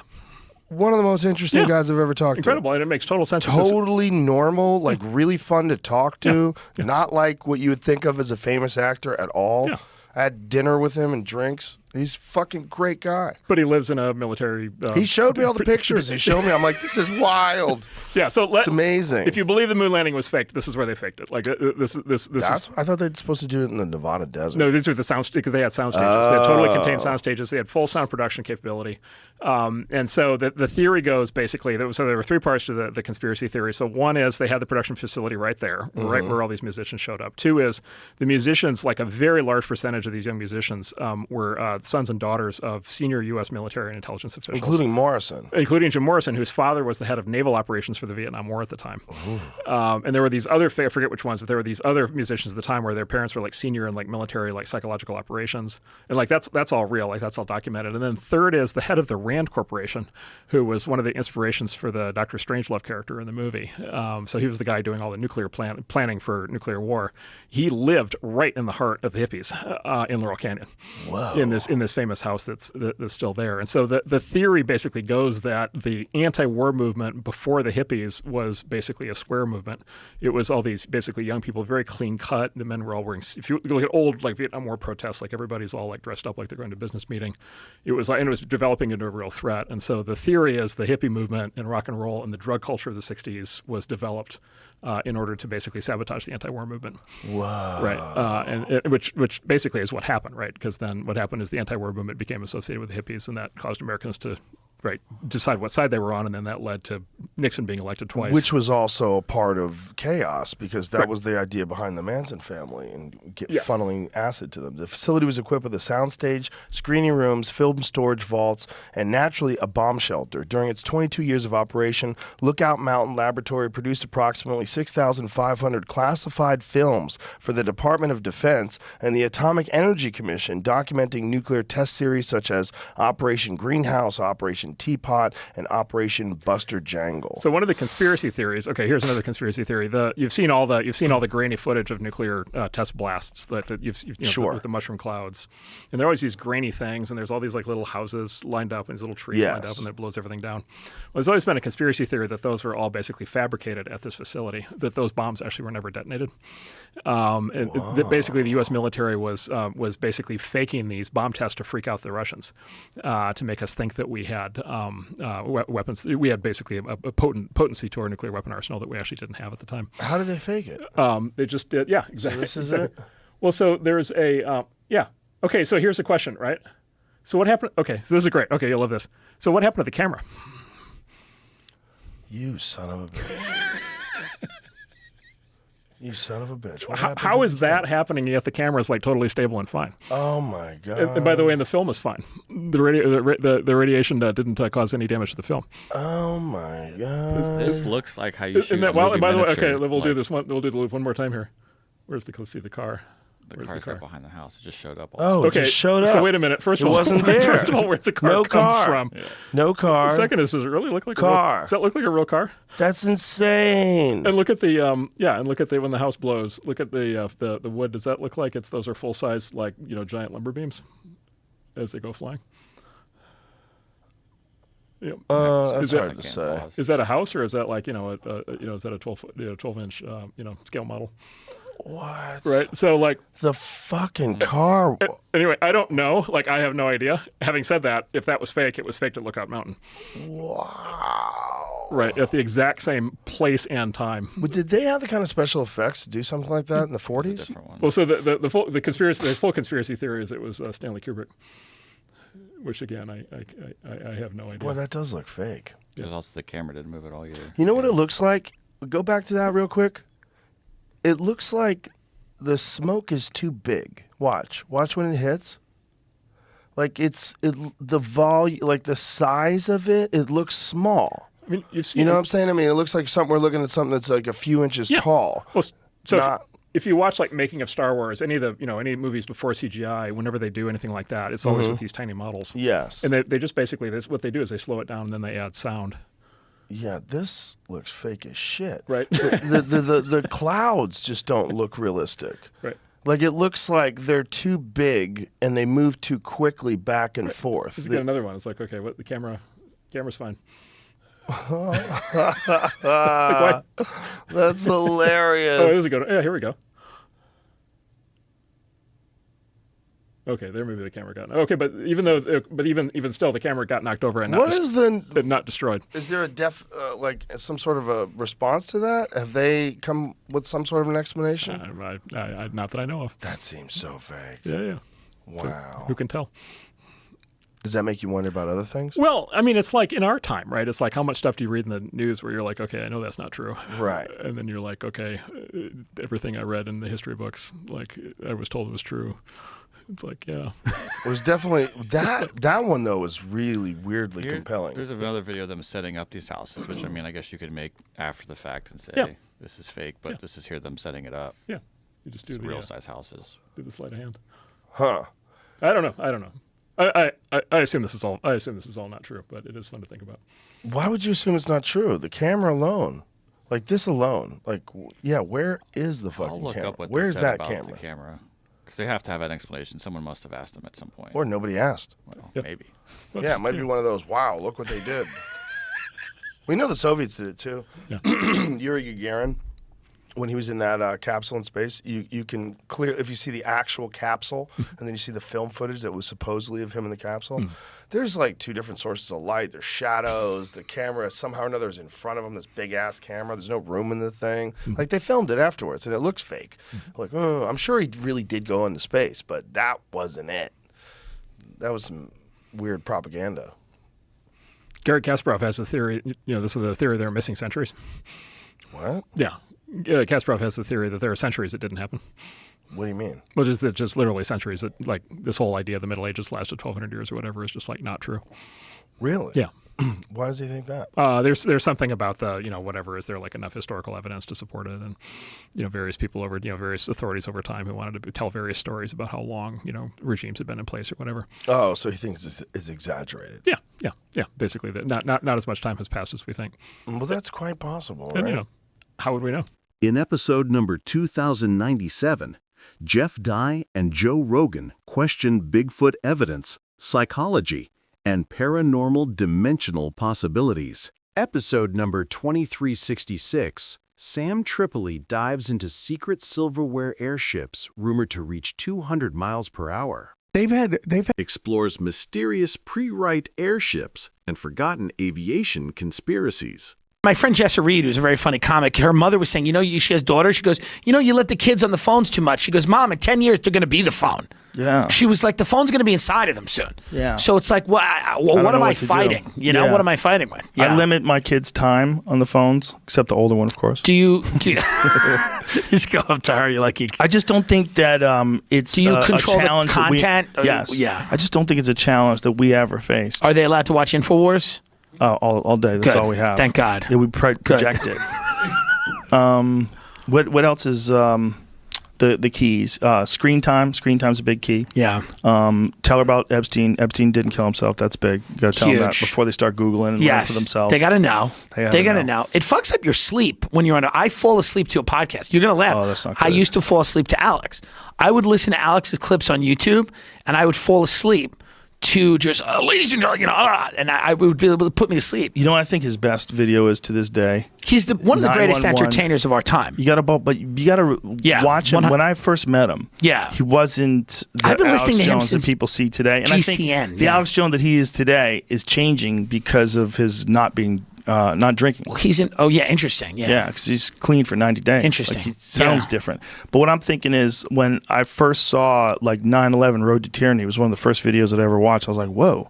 Speaker 10: One of the most interesting guys I've ever talked to.
Speaker 9: Incredible, and it makes total sense.
Speaker 10: Totally normal, really fun to talk to. Yeah. Not like what you would think of as a famous actor at all. Yeah. I had dinner with him and drinks. He's a fucking great guy.
Speaker 9: But he lives in a military...
Speaker 10: he showed me all the pictures. He showed me. I'm like, this is wild.
Speaker 9: Yeah, so...
Speaker 10: it's amazing.
Speaker 9: If you believe the moon landing was faked, this is where they faked it.
Speaker 10: I thought they were supposed to do it in the Nevada desert.
Speaker 9: No, these are the sound... because they had sound stages. They had totally contained sound stages. They had full sound production capability. And so the theory goes, basically... there were 3 parts to the conspiracy theory. So one is they had the production facility right there, right where all these musicians showed up. 2 is the musicians, a very large percentage of these young musicians were... sons and daughters of senior U.S. military and intelligence officials. Including Jim Morrison, whose father was the head of naval operations for the Vietnam War at the time. And there were these other, I forget which ones, but there were these other musicians at the time where their parents were senior in military, psychological operations. And that's all real, that's all documented. And then third is the head of the Rand Corporation, who was one of the inspirations for the Dr. Strangelove character in the movie. So he was the guy doing all the nuclear planning for nuclear war. He lived right in the heart of the hippies in Laurel Canyon.
Speaker 10: Whoa.
Speaker 9: In this in this famous house that's still there. And so the theory basically goes that the anti-war movement before the hippies was basically a square movement. It was all these basically young people, very clean cut. The men were all wearing. If you look at old like Vietnam War protests, like everybody's all like dressed up like they're going to a business meeting. It was like, and it was developing into a real threat. And so the theory is the hippie movement and rock and roll and the drug culture of the '60s was developed in order to basically sabotage the anti-war movement.
Speaker 10: Wow.
Speaker 9: Right. And which basically is what happened, right? Because then what happened is the anti-war movement became associated with the hippies, and that caused Americans to decide what side they were on, and then that led to Nixon being elected twice.
Speaker 10: Which was also a part of chaos, because that was the idea behind the Manson family and funneling acid to them. The facility was equipped with a soundstage, screening rooms, film storage vaults, and naturally a bomb shelter. During its 22 years of operation, Lookout Mountain Laboratory produced approximately 6,500 classified films for the Department of Defense and the Atomic Energy Commission, documenting nuclear test series such as Operation Greenhouse, Operation Teapot, and Operation Buster Jangle.
Speaker 9: So one of the conspiracy theories. Okay, here's another conspiracy theory. You've seen all the grainy footage of nuclear test blasts that with the mushroom clouds, and there are always these grainy things, and there's all these like little houses lined up and these little trees lined up, and it blows everything down. Well, there's always been a conspiracy theory that those were all basically fabricated at this facility, that those bombs actually were never detonated, and that basically the U.S. military was basically faking these bomb tests to freak out the Russians, to make us think that we had weapons. We had basically a potency to our nuclear weapon arsenal that we actually didn't have at the time.
Speaker 10: How did they fake it?
Speaker 9: They just did. Yeah, exactly.
Speaker 10: So this is
Speaker 9: exactly.
Speaker 10: it?
Speaker 9: Well, so there's a Okay, so here's a question, right? So what happened? Okay, so this is great. Okay, you'll love this. So what happened to the camera?
Speaker 10: You son of a bitch. You son of a bitch.
Speaker 9: How is that happening yet the camera is like totally stable and fine?
Speaker 10: Oh my God.
Speaker 9: And by the way, and the film is fine. The radiation didn't cause any damage to the film.
Speaker 10: Oh my God.
Speaker 5: This looks like how you shoot
Speaker 9: and by the way, okay, we'll do this one. We'll do the loop one more time here. Let's see the car.
Speaker 5: The car's right behind the house. It just showed up.
Speaker 10: Oh,
Speaker 9: okay.
Speaker 10: It just showed up.
Speaker 9: So wait a minute. First of all,
Speaker 10: wasn't there.
Speaker 9: First of all, where'd the car come from?
Speaker 10: Yeah. No car.
Speaker 9: The second is, does it really look like
Speaker 10: car?
Speaker 9: Does that look like a real car?
Speaker 10: That's insane.
Speaker 9: And look at the and look at when the house blows. Look at the wood. Does that look like those are full size giant lumber beams as they go flying? Yeah.
Speaker 10: That's hard to say.
Speaker 9: Is that a house or is that is that a 12-inch scale model?
Speaker 10: What?
Speaker 9: Right. So
Speaker 10: the fucking car.
Speaker 9: Anyway, I don't know. I have no idea. Having said that, if that was fake, it was faked at Lookout Mountain.
Speaker 10: Wow.
Speaker 9: Right. At the exact same place and time.
Speaker 10: But did they have the kind of special effects to do something like that in the 40s?
Speaker 9: Well, so the full conspiracy theory is it was Stanley Kubrick. Which again, I have no idea.
Speaker 10: Boy, that does look fake.
Speaker 5: Because also the camera didn't move at all either.
Speaker 10: You know what it looks like? Go back to that real quick. It looks like the smoke is too big. Watch when it hits. The volume, the size of it. It looks small.
Speaker 9: I mean,
Speaker 10: you know what I'm saying? I mean, it looks like we're looking at something that's like a few inches tall.
Speaker 9: Well, so if you watch making of Star Wars, any of the any movies before CGI, whenever they do anything like that, it's always with these tiny models.
Speaker 10: Yes.
Speaker 9: And they just basically what they do is they slow it down and then they add sound.
Speaker 10: Yeah, this looks fake as shit.
Speaker 9: Right.
Speaker 10: The clouds just don't look realistic.
Speaker 9: Right.
Speaker 10: It looks like they're too big and they move too quickly back and forth.
Speaker 9: Let's get another one. It's like, okay, what the camera's fine.
Speaker 10: That's hilarious.
Speaker 9: Oh, this is good. Yeah, here we go. Okay, there maybe the camera got. Okay, but even still, the camera got knocked over and not destroyed.
Speaker 10: Is there a some sort of a response to that? Have they come with some sort of an explanation?
Speaker 9: Not that I know of.
Speaker 10: That seems so fake.
Speaker 9: Yeah.
Speaker 10: Wow.
Speaker 9: So, who can tell?
Speaker 10: Does that make you wonder about other things?
Speaker 9: Well, I mean, it's like in our time, right? It's like how much stuff do you read in the news where you're like, okay, I know that's not true.
Speaker 10: Right.
Speaker 9: And then you're like, okay, everything I read in the history books, I was told it was true. It's like, yeah.
Speaker 10: It was definitely that one though was really weirdly compelling.
Speaker 5: There's another video of them setting up these houses, which I guess you could make after the fact and say this is fake, but this is them setting it up.
Speaker 9: Yeah, you just do the
Speaker 5: real size houses.
Speaker 9: Do the sleight of hand.
Speaker 10: Huh?
Speaker 9: I don't know. I assume this is all. I assume this is all not true, but it is fun to think about.
Speaker 10: Why would you assume it's not true? The camera alone, this alone, where is the fucking
Speaker 5: I'll look
Speaker 10: camera?
Speaker 5: up what
Speaker 10: Where's
Speaker 5: they said
Speaker 10: that
Speaker 5: about
Speaker 10: camera?
Speaker 5: The camera. Because they have to have an explanation. Someone must have asked them at some point.
Speaker 10: Or nobody asked.
Speaker 5: Well,
Speaker 9: Yep.
Speaker 5: maybe.
Speaker 10: Yeah, it might be one of those, wow, look what they did. We know the Soviets did it too.
Speaker 9: Yeah.
Speaker 10: Yuri Gagarin, when he was in that capsule in space, you can clear, if you see the actual capsule and then you see the film footage that was supposedly of him in the capsule, there's like two different sources of light. There's shadows. The camera somehow or another is in front of him, this big-ass camera. There's no room in the thing. Like, they filmed it afterwards, and it looks fake. Like, oh, I'm sure he really did go into space, but that wasn't it. That was some weird propaganda.
Speaker 9: Garry Kasparov has a theory. This is the theory there are missing centuries.
Speaker 10: What?
Speaker 9: Yeah. Kasparov has the theory that there are centuries that didn't happen.
Speaker 10: What do you mean?
Speaker 9: Well, just literally centuries that, like, this whole idea of the Middle Ages lasted 1,200 years or whatever is just, like, not true.
Speaker 10: Really?
Speaker 9: Yeah.
Speaker 10: Why does he think that?
Speaker 9: There's something about the, whatever, is there like enough historical evidence to support it? And, various people over, various authorities over time who wanted to tell various stories about how long, regimes had been in place or whatever.
Speaker 10: Oh, so he thinks it's exaggerated.
Speaker 9: Yeah. Basically, that not as much time has passed as we think.
Speaker 10: Well, that's quite possible,
Speaker 9: And,
Speaker 10: right?
Speaker 9: how would we know?
Speaker 1: In episode number 2097, Jeff Dye and Joe Rogan question Bigfoot evidence, psychology, and paranormal dimensional possibilities. Episode number 2366, Sam Tripoli dives into secret silverware airships rumored to reach 200 miles per hour.
Speaker 11: They've had
Speaker 1: Explores mysterious pre-Wright airships and forgotten aviation conspiracies.
Speaker 11: my friend Jessa Reed, who's a very funny comic, her mother was saying, she has daughters. She goes, you let the kids on the phones too much. She goes, Mom, in 10 years, they're going to be the phone.
Speaker 4: Yeah.
Speaker 11: She was like, the phone's going to be inside of them soon.
Speaker 4: Yeah.
Speaker 11: So it's like, what am I fighting?
Speaker 4: Yeah.
Speaker 11: What am I fighting with?
Speaker 4: I limit my kids' time on the phones, except the older one, of course.
Speaker 11: Do you just go up to her? You're like,
Speaker 4: I just don't think that it's
Speaker 11: do you control
Speaker 4: a challenge
Speaker 11: the content?
Speaker 4: Yes.
Speaker 11: Yeah.
Speaker 4: I just don't think it's a challenge that we ever faced.
Speaker 11: Are they allowed to watch InfoWars?
Speaker 4: All day. That's
Speaker 11: Good.
Speaker 4: all we have.
Speaker 11: Thank God.
Speaker 4: Yeah, we project it. What else is the keys? Screen time. Screen time's a big key.
Speaker 11: Yeah.
Speaker 4: Tell her about Epstein. Epstein didn't kill himself. That's big. You got to tell them that
Speaker 11: Huge.
Speaker 4: before they start Googling and learn for themselves.
Speaker 11: They got to know.
Speaker 4: They
Speaker 11: gotta know. It fucks up your sleep when you're on I fall asleep to a podcast. You're going to laugh.
Speaker 4: Oh, that's not
Speaker 11: I
Speaker 4: good.
Speaker 11: used to fall asleep to Alex. I would listen to Alex's clips on YouTube, and I would fall asleep to just, ladies and gentlemen, and I would be able to put me to sleep.
Speaker 4: You know what I think his best video is to this day?
Speaker 11: He's one of the greatest
Speaker 4: 911.
Speaker 11: entertainers of our time.
Speaker 4: You got to watch him. When I first met him, he wasn't the
Speaker 11: I've been
Speaker 4: Alex
Speaker 11: listening to him
Speaker 4: Jones that
Speaker 11: since
Speaker 4: people see today. And I think
Speaker 11: GCN,
Speaker 4: the Alex Jones that he is today is changing because of his not drinking.
Speaker 11: Well, he's in. Oh yeah, interesting. Yeah,
Speaker 4: because he's clean for 90 days.
Speaker 11: Interesting.
Speaker 4: Like, he sounds different. But what I'm thinking is, when I first saw 9/11 Road to Tyranny, it was one of the first videos that I ever watched. I was like, whoa.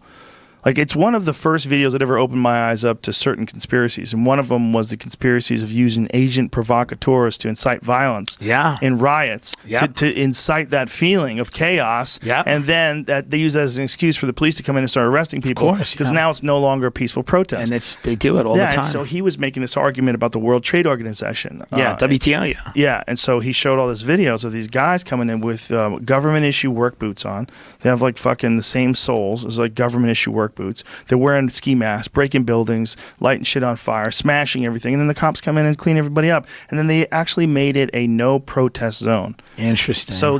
Speaker 4: Like, it's one of the first videos that ever opened my eyes up to certain conspiracies. And one of them was the conspiracies of using agent provocateurs to incite violence in riots, to incite that feeling of chaos. And then that they use that as an excuse for the police to come in and start arresting people. Because now it's no longer a peaceful protest.
Speaker 11: And they do it all the time.
Speaker 4: And so he was making this argument about the World Trade Organization.
Speaker 11: WTO,
Speaker 4: Yeah, and so he showed all these videos of these guys coming in with government issue work boots on. They have fucking the same soles as government issue work boots. They're wearing ski masks, breaking buildings, lighting shit on fire, smashing everything, and then the cops come in and clean everybody up. And then they actually made it a no protest zone.
Speaker 11: Interesting.
Speaker 4: So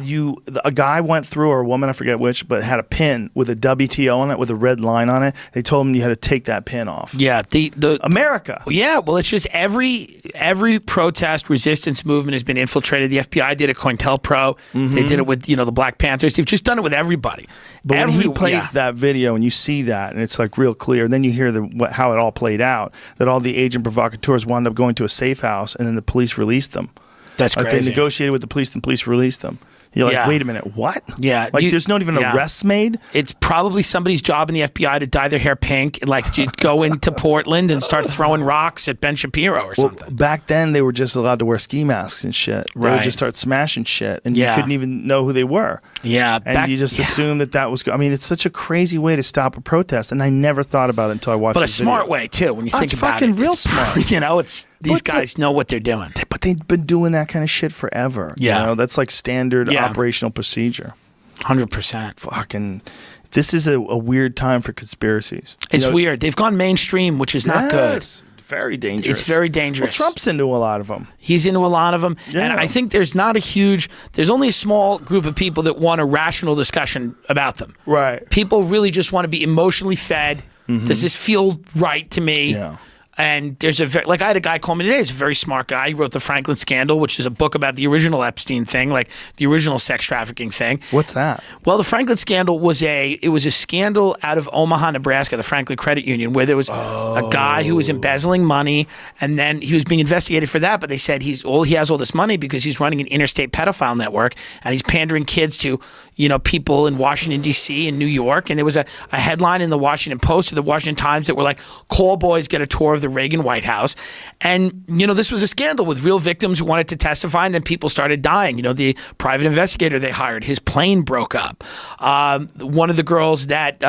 Speaker 4: a guy went through, or a woman, I forget which, but had a pin with a WTO on it with a red line on it. They told him you had to take that pin off.
Speaker 11: Yeah, the
Speaker 4: America.
Speaker 11: Yeah, well, it's just every protest resistance movement has been infiltrated. The FBI did it, COINTELPRO. They did it with the Black Panthers. They've just done it with everybody.
Speaker 4: But when he plays that video and you see that, and it's real clear, and then you hear how it all played out, that all the agent provocateurs wound up going to a safe house, and then the police released them.
Speaker 11: That's crazy.
Speaker 4: They negotiated with the police, and the police released them. You're like, wait a minute, what?
Speaker 11: Yeah.
Speaker 4: There's not even arrests made?
Speaker 11: It's probably somebody's job in the FBI to dye their hair pink and go into Portland and start throwing rocks at Ben Shapiro or something.
Speaker 4: Back then, they were just allowed to wear ski masks and shit. They would just start smashing shit, and you couldn't even know who they were.
Speaker 11: Yeah.
Speaker 4: And you just assumed that was... I mean, it's such a crazy way to stop a protest, and I never thought about it until I watched
Speaker 11: But a
Speaker 4: this video.
Speaker 11: smart way, too, when you think about it.
Speaker 4: It's fucking real smart.
Speaker 11: These guys know what they're doing.
Speaker 4: But they've been doing that kind of shit forever.
Speaker 11: Yeah.
Speaker 4: That's standard operational procedure.
Speaker 11: 100%.
Speaker 4: Fucking... This is a weird time for conspiracies.
Speaker 11: It's weird. They've gone mainstream, which is not good.
Speaker 10: very dangerous.
Speaker 11: It's very dangerous.
Speaker 10: Well, Trump's into a lot of them.
Speaker 11: He's into a lot of them.
Speaker 10: Yeah.
Speaker 11: And I think there's only a small group of people that want a rational discussion about them.
Speaker 10: Right.
Speaker 11: People really just want to be emotionally fed. Does this feel right to me?
Speaker 10: Yeah.
Speaker 11: And there's I had a guy call me today. He's a very smart guy. He wrote The Franklin Scandal, which is a book about the original Epstein thing, like the original sex trafficking thing.
Speaker 10: What's that?
Speaker 11: Well, the Franklin Scandal was a scandal out of Omaha, Nebraska, the Franklin Credit Union, where there was a guy who was embezzling money, and then he was being investigated for that. But they said he has all this money because he's running an interstate pedophile network, and he's pandering kids to people in Washington D.C. and New York. And there was a headline in the Washington Post or the Washington Times that were like, "Call boys get a tour of the Reagan White House." And this was a scandal with real victims who wanted to testify, and then people started dying. The private investigator they hired, his plane broke up. One of the girls that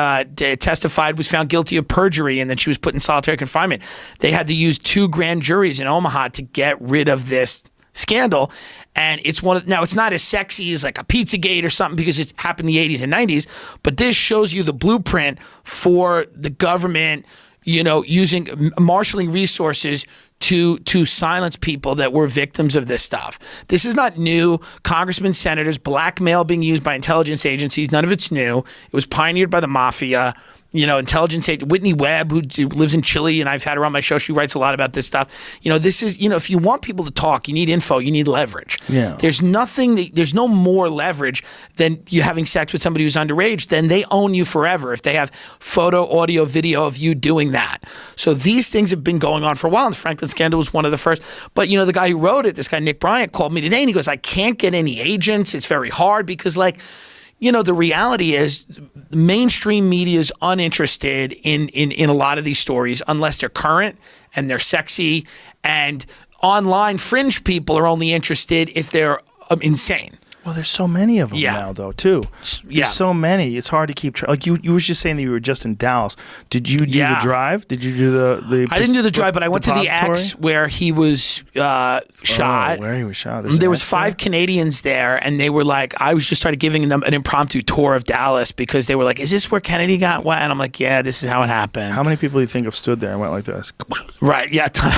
Speaker 11: testified was found guilty of perjury, and then she was put in solitary confinement. They had to use 2 grand juries in Omaha to get rid of this scandal. And it's now it's not as sexy as like a Pizzagate or something because it happened in the 80s and 90s, but this shows you the blueprint for the government using marshaling resources to silence people that were victims of this stuff. This is not new. Congressmen, senators, blackmail being used by intelligence agencies, none of it's new. It was pioneered by the mafia. Intelligence agent Whitney Webb, who lives in Chile, and I've had her on my show. She writes a lot about this stuff. This is, if you want people to talk, you need info, you need leverage.
Speaker 10: Yeah.
Speaker 11: There's no more leverage than you having sex with somebody who's underage. Then they own you forever if they have photo, audio, video of you doing that. So these things have been going on for a while. And the Franklin Scandal was one of the first. But, the guy who wrote it, this guy Nick Bryant, called me today, and he goes, "I can't get any agents. It's very hard because, the reality is mainstream media is uninterested in a lot of these stories unless they're current and they're sexy, and online fringe people are only interested if they're insane."
Speaker 10: Well, there's so many of them now, though, too. There's so many. It's hard to keep track. Like, you were just saying that you were just in Dallas. Did you do the drive? Did you do the
Speaker 11: I didn't do the drive, but I went to the X where he was shot.
Speaker 10: Oh, where he was shot.
Speaker 11: There was 5 Canadians there, and they were like, I was just started giving them an impromptu tour of Dallas because they were like, "Is this where Kennedy got wet?" And I'm like, "Yeah, this is how it happened."
Speaker 10: How many people do you think have stood there and went like this?
Speaker 11: Right, yeah, a ton.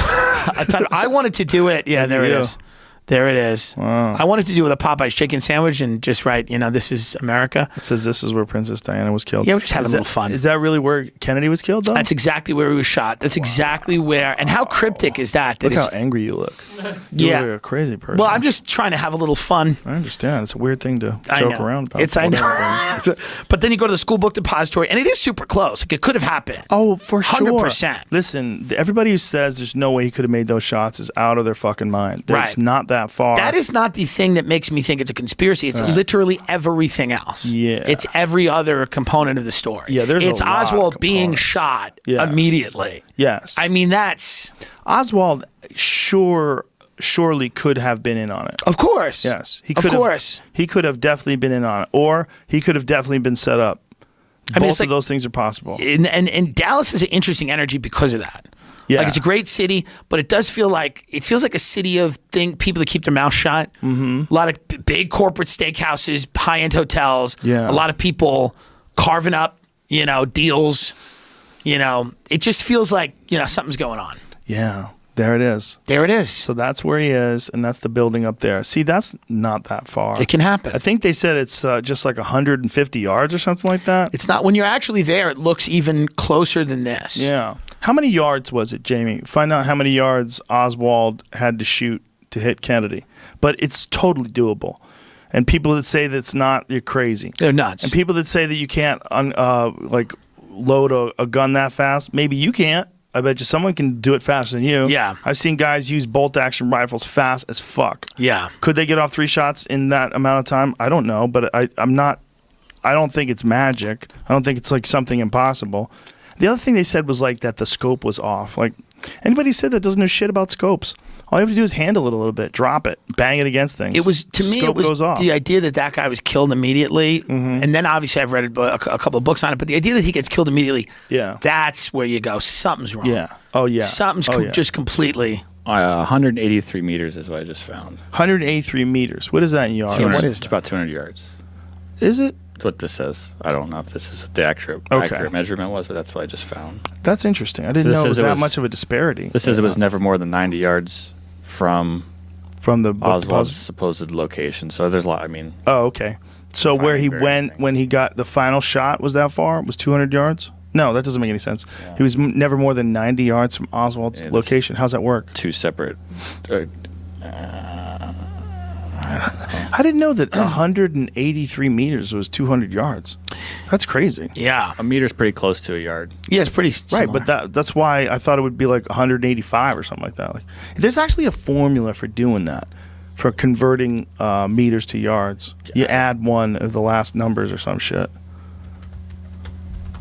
Speaker 11: I wanted to do it. Yeah, there it is. There it is.
Speaker 10: Wow.
Speaker 11: I wanted to do it with a Popeye's chicken sandwich and just write, this is America.
Speaker 10: It says this is where Princess Diana was killed.
Speaker 11: Yeah, we just had a little fun.
Speaker 10: Is that really where Kennedy was killed, though?
Speaker 11: That's exactly where he was shot. That's exactly where. And how cryptic is that?
Speaker 10: Look how angry you look. You look like a crazy person.
Speaker 11: Well, I'm just trying to have a little fun.
Speaker 10: I understand. It's a weird thing to joke around about.
Speaker 11: I know. But then you go to the school book depository, and it is super close. Like, it could have happened.
Speaker 10: Oh, for sure.
Speaker 11: 100%.
Speaker 10: Listen, everybody who says there's no way he could have made those shots is out of their fucking mind. It's not that far.
Speaker 11: That is not the thing that makes me think it's a conspiracy. It's literally everything else.
Speaker 10: Yeah.
Speaker 11: It's every other component of the story.
Speaker 10: Yeah,
Speaker 11: it's Oswald being shot immediately.
Speaker 10: Yes.
Speaker 11: I mean, that's...
Speaker 10: Oswald surely could have been in on it.
Speaker 11: Of course.
Speaker 10: Yes. He could have definitely been in on it. Or he could have definitely been set up. Both of those things are possible.
Speaker 11: And Dallas has an interesting energy because of that. Yeah. Like, it's a great city, but it feels like a city of people that keep their mouth shut. Mm-hmm. A lot of big corporate steakhouses, high-end hotels. Yeah. A lot of people carving up, deals. It just feels like, something's going on.
Speaker 10: Yeah. There it is.
Speaker 11: There it is.
Speaker 10: So that's where he is, and that's the building up there. See, that's not that far.
Speaker 11: It can happen.
Speaker 10: I think they said it's just like 150 yards or something like that.
Speaker 11: It's not. When you're actually there, it looks even closer than this.
Speaker 10: Yeah. How many yards was it, Jamie? Find out how many yards Oswald had to shoot to hit Kennedy. But it's totally doable. And people that say that's not, you're crazy.
Speaker 11: They're nuts.
Speaker 10: And people that say that you can't load a gun that fast, maybe you can't. I bet you someone can do it faster than you.
Speaker 11: Yeah.
Speaker 10: I've seen guys use bolt-action rifles fast as fuck.
Speaker 11: Yeah.
Speaker 10: Could they get off 3 shots in that amount of time? I don't know, but I don't think it's magic. I don't think it's like something impossible. The other thing they said was like that the scope was off. Like, anybody said that doesn't know shit about scopes. All you have to do is handle it a little bit, drop it, bang it against things.
Speaker 11: It was, to me, it was the idea that guy was killed immediately. Mm-hmm. And then obviously I've read a couple of books on it, but the idea that he gets killed immediately, that's where you go, something's wrong.
Speaker 10: Yeah. Oh, yeah.
Speaker 11: Something's just completely...
Speaker 5: 183 meters is what I just found.
Speaker 10: 183 meters. What is that in yards?
Speaker 5: It's about 200 yards.
Speaker 10: Is it?
Speaker 5: That's what this says. I don't know if this is what the accurate measurement was, but that's what I just found.
Speaker 4: That's interesting. I didn't know it was that much of a disparity.
Speaker 5: This says it was never more than 90 yards from
Speaker 4: the
Speaker 5: Oswald's supposed location. So there's a lot. I mean.
Speaker 4: Oh, okay. So where he went when he got the final shot was that far? It was 200 yards? No, that doesn't make any sense. Yeah. He was never more than 90 yards from Oswald's location. How's that work?
Speaker 5: Two separate.
Speaker 4: I didn't know that 183 meters was 200 yards. That's crazy.
Speaker 11: Yeah.
Speaker 5: A meter's pretty close to a yard.
Speaker 11: Yeah, it's pretty similar.
Speaker 4: Right, but that's why I thought it would be like 185 or something like that. Like, there's actually a formula for doing that, for converting meters to yards. You add one of the last numbers or some shit.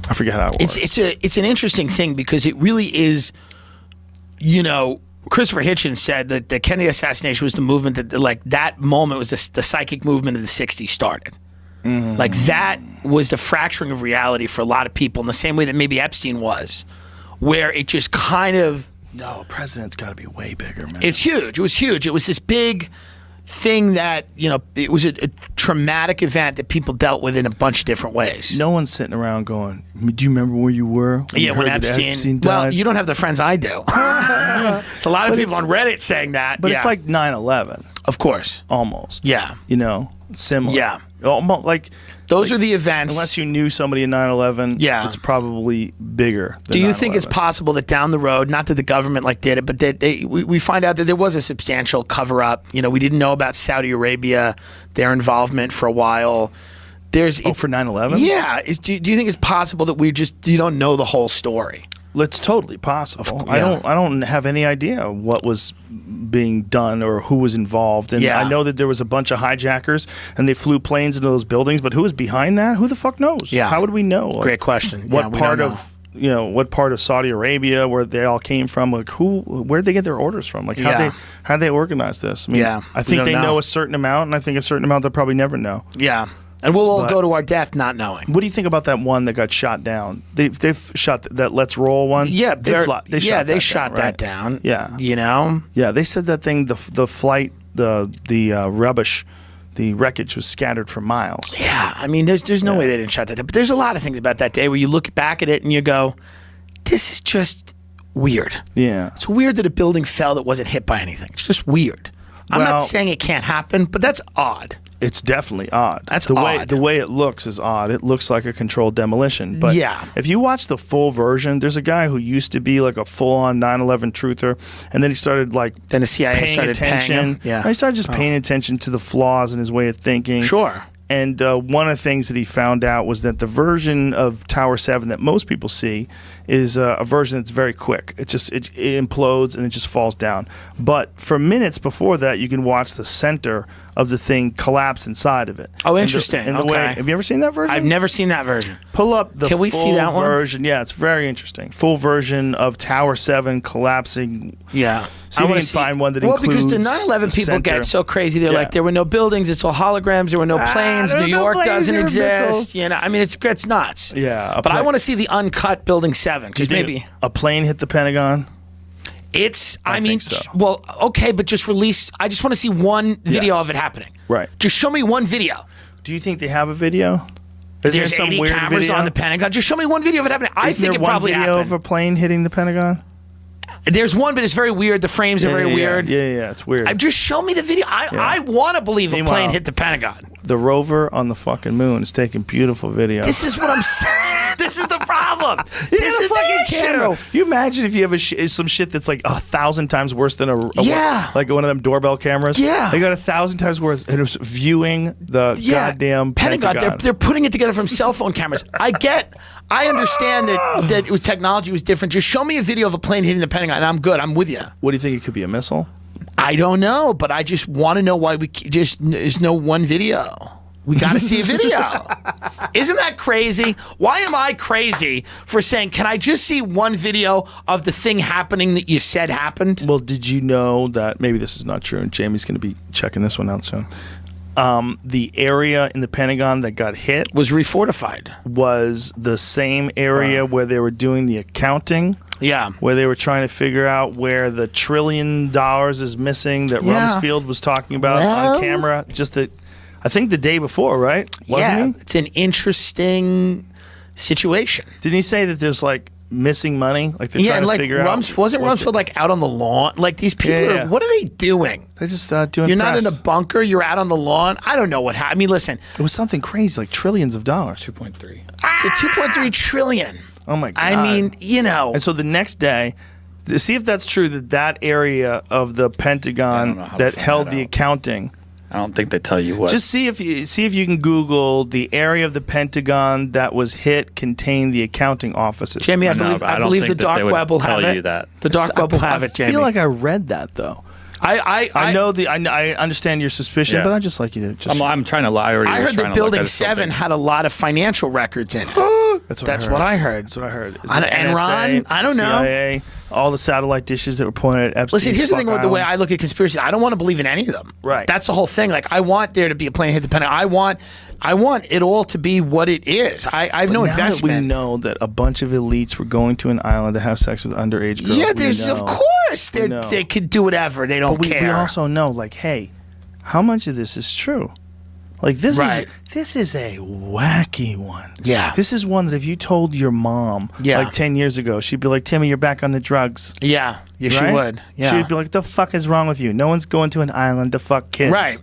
Speaker 4: I forget how it works.
Speaker 11: It's an interesting thing because it really is, you know, Christopher Hitchens said that the Kennedy assassination was the movement that, like, that moment was the psychic movement of the 60s started. Mm. Like, that was the fracturing of reality for a lot of people in the same way that maybe Epstein was, where it just kind of...
Speaker 4: No, president's got to be way bigger, man.
Speaker 11: It's huge. It was huge. It was this big thing that, you know, it was a traumatic event that people dealt with in a bunch of different ways.
Speaker 4: No one's sitting around going, do you remember where you were?
Speaker 11: When Epstein died? Well, you don't have the friends I do. It's a lot of people on Reddit saying that.
Speaker 4: But it's like 9/11.
Speaker 11: Of course.
Speaker 4: Almost.
Speaker 11: Yeah.
Speaker 4: You know, similar.
Speaker 11: Yeah.
Speaker 4: Almost like...
Speaker 11: Those are the events.
Speaker 4: Unless you knew somebody in 9/11, it's probably bigger than
Speaker 11: Do you
Speaker 4: 9/11.
Speaker 11: think it's possible that down the road, not that the government did it, but that we find out that there was a substantial cover-up? You know, we didn't know about Saudi Arabia, their involvement for a while. For
Speaker 4: 9/11?
Speaker 11: Yeah. Do you think it's possible that you don't know the whole story?
Speaker 4: It's totally possible. I don't have any idea what was being done or who was involved. And I know that there was a bunch of hijackers and they flew planes into those buildings, but who was behind that? Who the fuck knows?
Speaker 11: Yeah.
Speaker 4: How would we know?
Speaker 11: Great question.
Speaker 4: What part of Saudi Arabia where they all came from? Like where'd they get their orders from? Like how'd they organize this? I mean, I think they know a certain amount, and I think a certain amount they'll probably never know.
Speaker 11: Yeah. And we'll all go to our death not knowing.
Speaker 4: What do you think about that one that got shot down? They've shot that Let's Roll one.
Speaker 11: Yeah,
Speaker 4: they shot
Speaker 11: that down.
Speaker 4: Yeah,
Speaker 11: you know.
Speaker 4: Yeah, they said that thing, the flight, the rubbish, the wreckage was scattered for miles.
Speaker 11: Yeah, I mean, there's no way they didn't shot that down. But there's a lot of things about that day where you look back at it and you go, this is just weird.
Speaker 4: Yeah,
Speaker 11: it's weird that a building fell that wasn't hit by anything. It's just weird. I'm not saying it can't happen, but that's odd.
Speaker 4: It's definitely odd.
Speaker 11: That's
Speaker 4: odd. The way it looks is odd. It looks like a controlled demolition. But if you watch the full version, there's a guy who used to be like a full-on 9/11 truther, and then he started
Speaker 11: then the CIA
Speaker 4: paying
Speaker 11: started
Speaker 4: attention.
Speaker 11: Paying him. Yeah,
Speaker 4: and he started just paying attention to the flaws in his way of thinking.
Speaker 11: Sure.
Speaker 4: And one of the things that he found out was that the version of Tower 7 that most people see is a version that's very quick. It implodes and it just falls down. But for minutes before that, you can watch the center of the thing collapse inside of it.
Speaker 11: Oh, interesting.
Speaker 4: Have you ever seen that version?
Speaker 11: I've never seen that version.
Speaker 4: Pull up the
Speaker 11: Can we
Speaker 4: full
Speaker 11: see that one?
Speaker 4: version. Yeah, it's very interesting. Full version of Tower 7 collapsing.
Speaker 11: Yeah.
Speaker 4: See if you can find one that includes
Speaker 11: because the 9/11 people
Speaker 4: center.
Speaker 11: get so crazy. They're like, there were no buildings. It's all holograms. There were no planes. New York doesn't exist. You know, I mean, it's nuts.
Speaker 4: Yeah.
Speaker 11: But I want to see the uncut Building 7 because maybe
Speaker 4: a plane hit the Pentagon.
Speaker 11: I mean,
Speaker 4: so.
Speaker 11: Well, okay, but just release. I just want to see one video of it happening.
Speaker 4: Right.
Speaker 11: Just show me one video.
Speaker 4: Do you think they have a video?
Speaker 11: There's 80 cameras on the Pentagon. Just show me one video of it happening. I think it probably happened.
Speaker 4: Video of a plane hitting the Pentagon?
Speaker 11: There's one, but it's very weird. The frames are very weird.
Speaker 4: Yeah, it's weird.
Speaker 11: Just show me the video. I want to believe a plane hit the Pentagon.
Speaker 4: The rover on the fucking moon is taking beautiful video.
Speaker 11: This is what I'm saying. This is the problem. This is the
Speaker 4: camera.
Speaker 11: issue.
Speaker 4: You imagine if you have some shit that's like 1,000 times worse than like one of them doorbell cameras.
Speaker 11: Yeah,
Speaker 4: they got 1,000 times worse, and it was viewing the goddamn Pentagon.
Speaker 11: They're putting it together from cell phone cameras. I understand that technology was different. Just show me a video of a plane hitting the Pentagon, and I'm good. I'm with you.
Speaker 4: What do you think? It could be a missile?
Speaker 11: I don't know, but I just want to know why there's no one video. We got to see a video. Isn't that crazy? Why am I crazy for saying, can I just see one video of the thing happening that you said happened?
Speaker 4: Well, did you know that maybe this is not true, and Jamie's going to be checking this one out soon. The area in the Pentagon that got hit
Speaker 11: was refortified.
Speaker 4: Was the same area where they were doing the accounting.
Speaker 11: Yeah.
Speaker 4: Where they were trying to figure out where the $1 trillion is missing that Rumsfeld was talking about on camera. I think the day before, right? Wasn't he?
Speaker 11: It's an interesting situation.
Speaker 4: Didn't he say that there's like missing money? Like they're trying to figure out.
Speaker 11: Wasn't Rumsfeld like out on the lawn? Like these people are, what are they doing?
Speaker 4: They're just doing
Speaker 11: You're
Speaker 4: press.
Speaker 11: not in a bunker, you're out on the lawn. I don't know what happened. I mean, listen.
Speaker 4: It was something crazy, like trillions of dollars.
Speaker 7: 2.3.
Speaker 11: It's a 2.3 trillion.
Speaker 4: Oh my God.
Speaker 11: I mean, you know.
Speaker 4: And so the next day, to see if that's true, that area of the Pentagon that held the accounting.
Speaker 12: I don't think they tell you what.
Speaker 4: Just see if you can Google the area of the Pentagon that was hit contained the accounting offices.
Speaker 11: Jamie, I believe the dark web will have it. The dark web will have it, Jamie.
Speaker 4: I feel like I read that though. I know I understand your suspicion, but I just like you to just.
Speaker 12: I'm trying to lie.
Speaker 11: I heard that Building 7 had a lot of financial records in it. That's what I heard.
Speaker 4: That's what I heard.
Speaker 11: And Ron, I don't know.
Speaker 4: CIA, all the satellite dishes that were pointed at Epstein.
Speaker 11: Listen, here's the thing with the way I look at conspiracy. I don't want to believe in any of them.
Speaker 4: Right.
Speaker 11: That's the whole thing. Like, I want there to be a plane hit the Pentagon. I want it all to be what it is. I have no investment.
Speaker 4: That we know that a bunch of elites were going to an island to have sex with underage girls.
Speaker 11: Yeah, there's of course they could do whatever. They don't care.
Speaker 4: We also know, like, hey, how much of this is true? Like this is a wacky one.
Speaker 11: Yeah.
Speaker 4: This is one that if you told your mom like 10 years ago, she'd be like, Timmy, you're back on the drugs.
Speaker 11: Yeah. Yeah, she would. Yeah.
Speaker 4: She'd be like, the fuck is wrong with you? No one's going to an island to fuck kids.
Speaker 11: Right.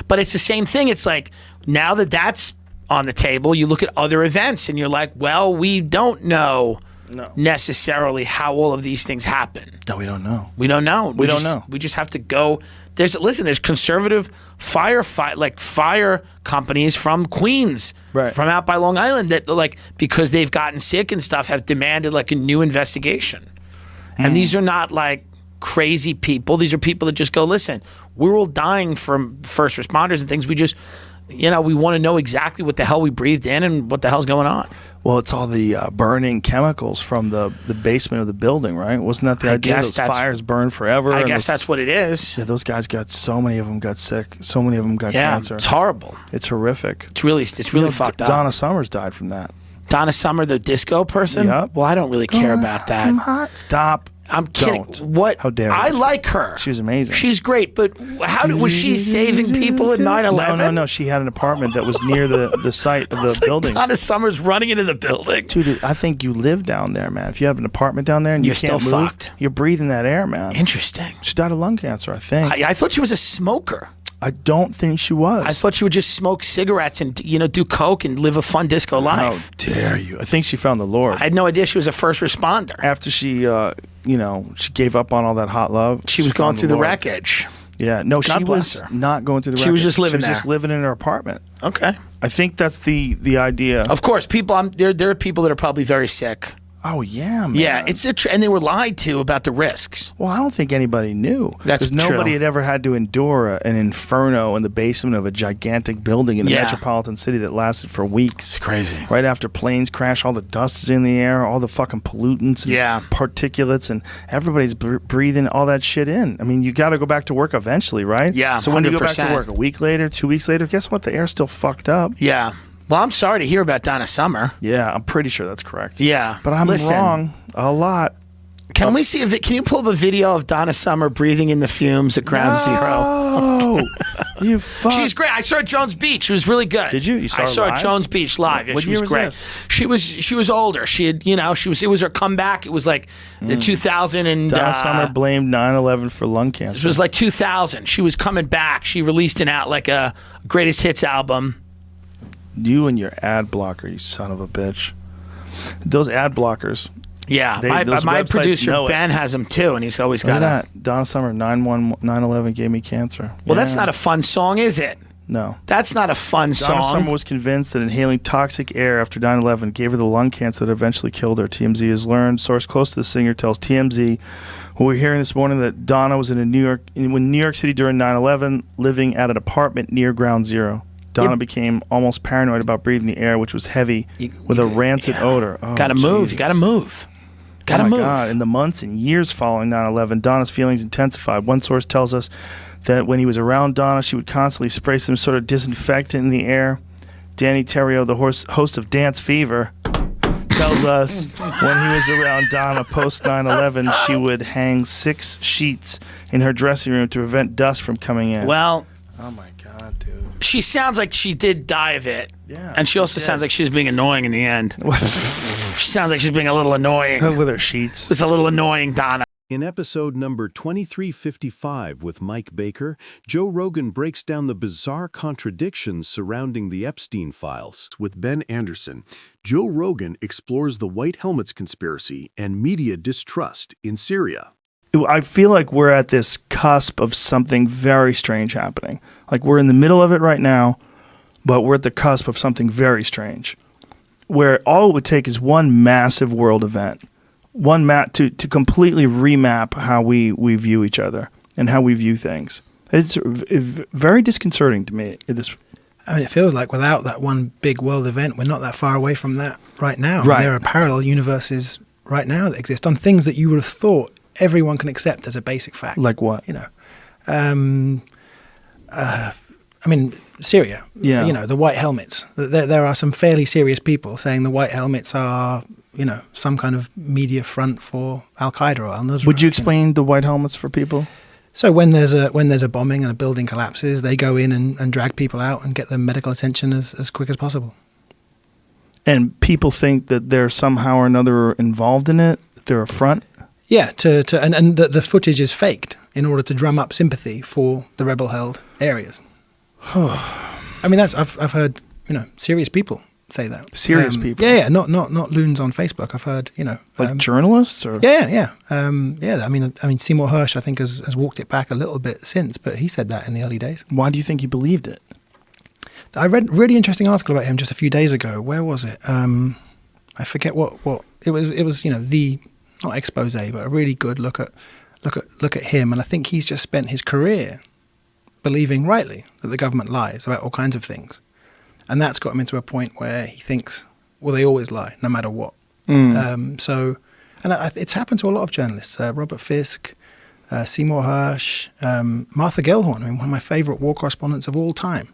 Speaker 11: But it's the same thing. It's like now that that's on the table, you look at other events and you're like, well, we don't know necessarily how all of these things happen.
Speaker 4: No, we don't know.
Speaker 11: We don't know.
Speaker 4: We don't know.
Speaker 11: We just have to go. There's conservative fire companies from Queens, from out by Long Island that like because they've gotten sick and stuff have demanded like a new investigation. And these are not like crazy people. These are people that just go, listen, we're all dying from first responders and things. We just, we want to know exactly what the hell we breathed in and what the hell's going on.
Speaker 4: Well, it's all the burning chemicals from the basement of the building, right? Wasn't that the idea? Those fires burn forever.
Speaker 11: I guess that's what it is.
Speaker 4: Yeah, those guys so many of them got sick. So many of them got cancer.
Speaker 11: It's horrible.
Speaker 4: It's horrific.
Speaker 11: It's really fucked up.
Speaker 4: Donna Summers died from that.
Speaker 11: Donna Summer, the disco person?
Speaker 4: Yep.
Speaker 11: Well, I don't really care about that.
Speaker 4: Stop.
Speaker 11: I'm kidding.
Speaker 4: Don't.
Speaker 11: What?
Speaker 4: How dare you?
Speaker 11: I like her.
Speaker 4: She was amazing.
Speaker 11: She's great, but was she saving people at 9/11?
Speaker 4: No. She had an apartment that was near the site of the building.
Speaker 11: Donna Summer's running into the building.
Speaker 4: Dude, I think you live down there, man. If you have an apartment down there and
Speaker 11: you're
Speaker 4: you can't
Speaker 11: still
Speaker 4: move,
Speaker 11: fucked.
Speaker 4: You're breathing that air, man.
Speaker 11: Interesting.
Speaker 4: She died of lung cancer, I think.
Speaker 11: I thought she was a smoker.
Speaker 4: I don't think she was.
Speaker 11: I thought she would just smoke cigarettes and do coke and live a fun disco life.
Speaker 4: How dare you? I think she found the Lord.
Speaker 11: I had no idea she was a first responder.
Speaker 4: After she, she gave up on all that hot love.
Speaker 11: She was going through the wreckage.
Speaker 4: Yeah, no,
Speaker 11: God
Speaker 4: she
Speaker 11: bless
Speaker 4: was
Speaker 11: her.
Speaker 4: not going through the wreckage.
Speaker 11: She was just living
Speaker 4: there. She was just living in her apartment.
Speaker 11: Okay.
Speaker 4: I think that's the idea.
Speaker 11: Of course, people. There are people that are probably very sick.
Speaker 4: Oh yeah, man.
Speaker 11: Yeah, and they were lied to about the risks.
Speaker 4: Well, I don't think anybody knew.
Speaker 11: That's
Speaker 4: true. Nobody had ever had to endure an inferno in the basement of a gigantic building in a metropolitan city that lasted for weeks.
Speaker 11: It's crazy.
Speaker 4: Right after planes crash, all the dust is in the air, all the fucking pollutants, and particulates, and everybody's breathing all that shit in. I mean, you got to go back to work eventually, right?
Speaker 11: Yeah.
Speaker 4: So when
Speaker 11: 100%.
Speaker 4: you go back to work, a week later, 2 weeks later, guess what? The air's still fucked up.
Speaker 11: Yeah. Well, I'm sorry to hear about Donna Summer.
Speaker 4: Yeah, I'm pretty sure that's correct.
Speaker 11: Yeah.
Speaker 4: But I'm wrong a lot.
Speaker 11: Can we see can you pull up a video of Donna Summer breathing in the fumes at Ground Zero?
Speaker 4: Oh, you fuck.
Speaker 11: She's great. I saw her at Jones Beach. She was really good.
Speaker 4: Did you? You saw her
Speaker 11: I saw her
Speaker 4: live?
Speaker 11: at Jones Beach live. Yeah,
Speaker 4: What
Speaker 11: she
Speaker 4: year
Speaker 11: was great.
Speaker 4: this?
Speaker 11: She was older. She had, it was her comeback. It was like the 2000 and
Speaker 4: Donna Summer blamed 9/11 for lung cancer.
Speaker 11: It was like 2000. She was coming back. She released a greatest hits album.
Speaker 4: You and your ad blocker, you son of a bitch. Those ad blockers.
Speaker 11: Yeah,
Speaker 4: those
Speaker 11: my
Speaker 4: websites
Speaker 11: producer
Speaker 4: know it.
Speaker 11: Ben has them too, and he's always
Speaker 4: Look
Speaker 11: got
Speaker 4: at that. Donna Summer, 9/11 gave me cancer.
Speaker 11: Well, that's not a fun song, is it?
Speaker 4: No.
Speaker 11: That's not a fun song.
Speaker 4: Donna Summer was convinced that inhaling toxic air after 9/11 gave her the lung cancer that eventually killed her. TMZ has learned. Source close to the singer tells TMZ, who we're hearing this morning, that Donna was in New York City during 9/11, living at an apartment near Ground Zero. Donna became almost paranoid about breathing the air, which was heavy with a rancid odor. Oh,
Speaker 11: gotta move. You gotta move. Gotta move.
Speaker 4: God. In the months and years following 9/11, Donna's feelings intensified. One source tells us that when he was around Donna, she would constantly spray some sort of disinfectant in the air. Danny Terrio, the host of Dance Fever, tells us when he was around Donna post 9/11, she would hang 6 sheets in her dressing room to prevent dust from coming in.
Speaker 11: Well,
Speaker 4: oh my God.
Speaker 11: She sounds like she did die of it.
Speaker 4: Yeah,
Speaker 11: and she also sounds like she was being annoying in the end. She sounds like she's being a little annoying.
Speaker 4: With her sheets.
Speaker 11: It's a little annoying, Donna.
Speaker 1: In episode number 2355 with Mike Baker, Joe Rogan breaks down the bizarre contradictions surrounding the Epstein files. With Ben Anderson, Joe Rogan explores the White Helmets conspiracy and media distrust in Syria.
Speaker 4: I feel like we're at this cusp of something very strange happening. Like we're in the middle of it right now, but we're at the cusp of something very strange, where all it would take is one massive world event. One map to completely remap how we view each other and how we view things. It's very disconcerting to me.
Speaker 13: I mean, it feels like without that one big world event, we're not that far away from that right now.
Speaker 4: Right.
Speaker 13: There are parallel universes right now that exist on things that you would have thought everyone can accept as a basic fact.
Speaker 4: Like what?
Speaker 13: You know, I mean, Syria.
Speaker 4: Yeah.
Speaker 13: You know, the White Helmets. There are some fairly serious people saying the White Helmets are, you know, some kind of media front for Al-Qaeda or Al-Nusra.
Speaker 4: Would you explain the White Helmets for people?
Speaker 13: So when there's a bombing and a building collapses, they go in and drag people out and get them medical attention as quick as possible.
Speaker 4: And people think that they're somehow or another involved in it? They're a front?
Speaker 13: Yeah, and the footage is faked in order to drum up sympathy for the rebel-held areas. I mean, I've heard, you know, serious people say that.
Speaker 4: Serious people?
Speaker 13: Yeah, not loons on Facebook. I've heard, you know,
Speaker 4: like journalists or
Speaker 13: yeah. I mean, Seymour Hersh, I think, has walked it back a little bit since, but he said that in the early days.
Speaker 4: Why do you think he believed it?
Speaker 13: I read a really interesting article about him just a few days ago. Where was it? I forget what it was. It was, you know, the not expose, but a really good look at him, and I think he's just spent his career believing rightly that the government lies about all kinds of things. And that's got him into a point where he thinks, well, they always lie, no matter what. It's happened to a lot of journalists. Robert Fisk, Seymour Hersh, Martha Gellhorn, I mean, one of my favorite war correspondents of all time.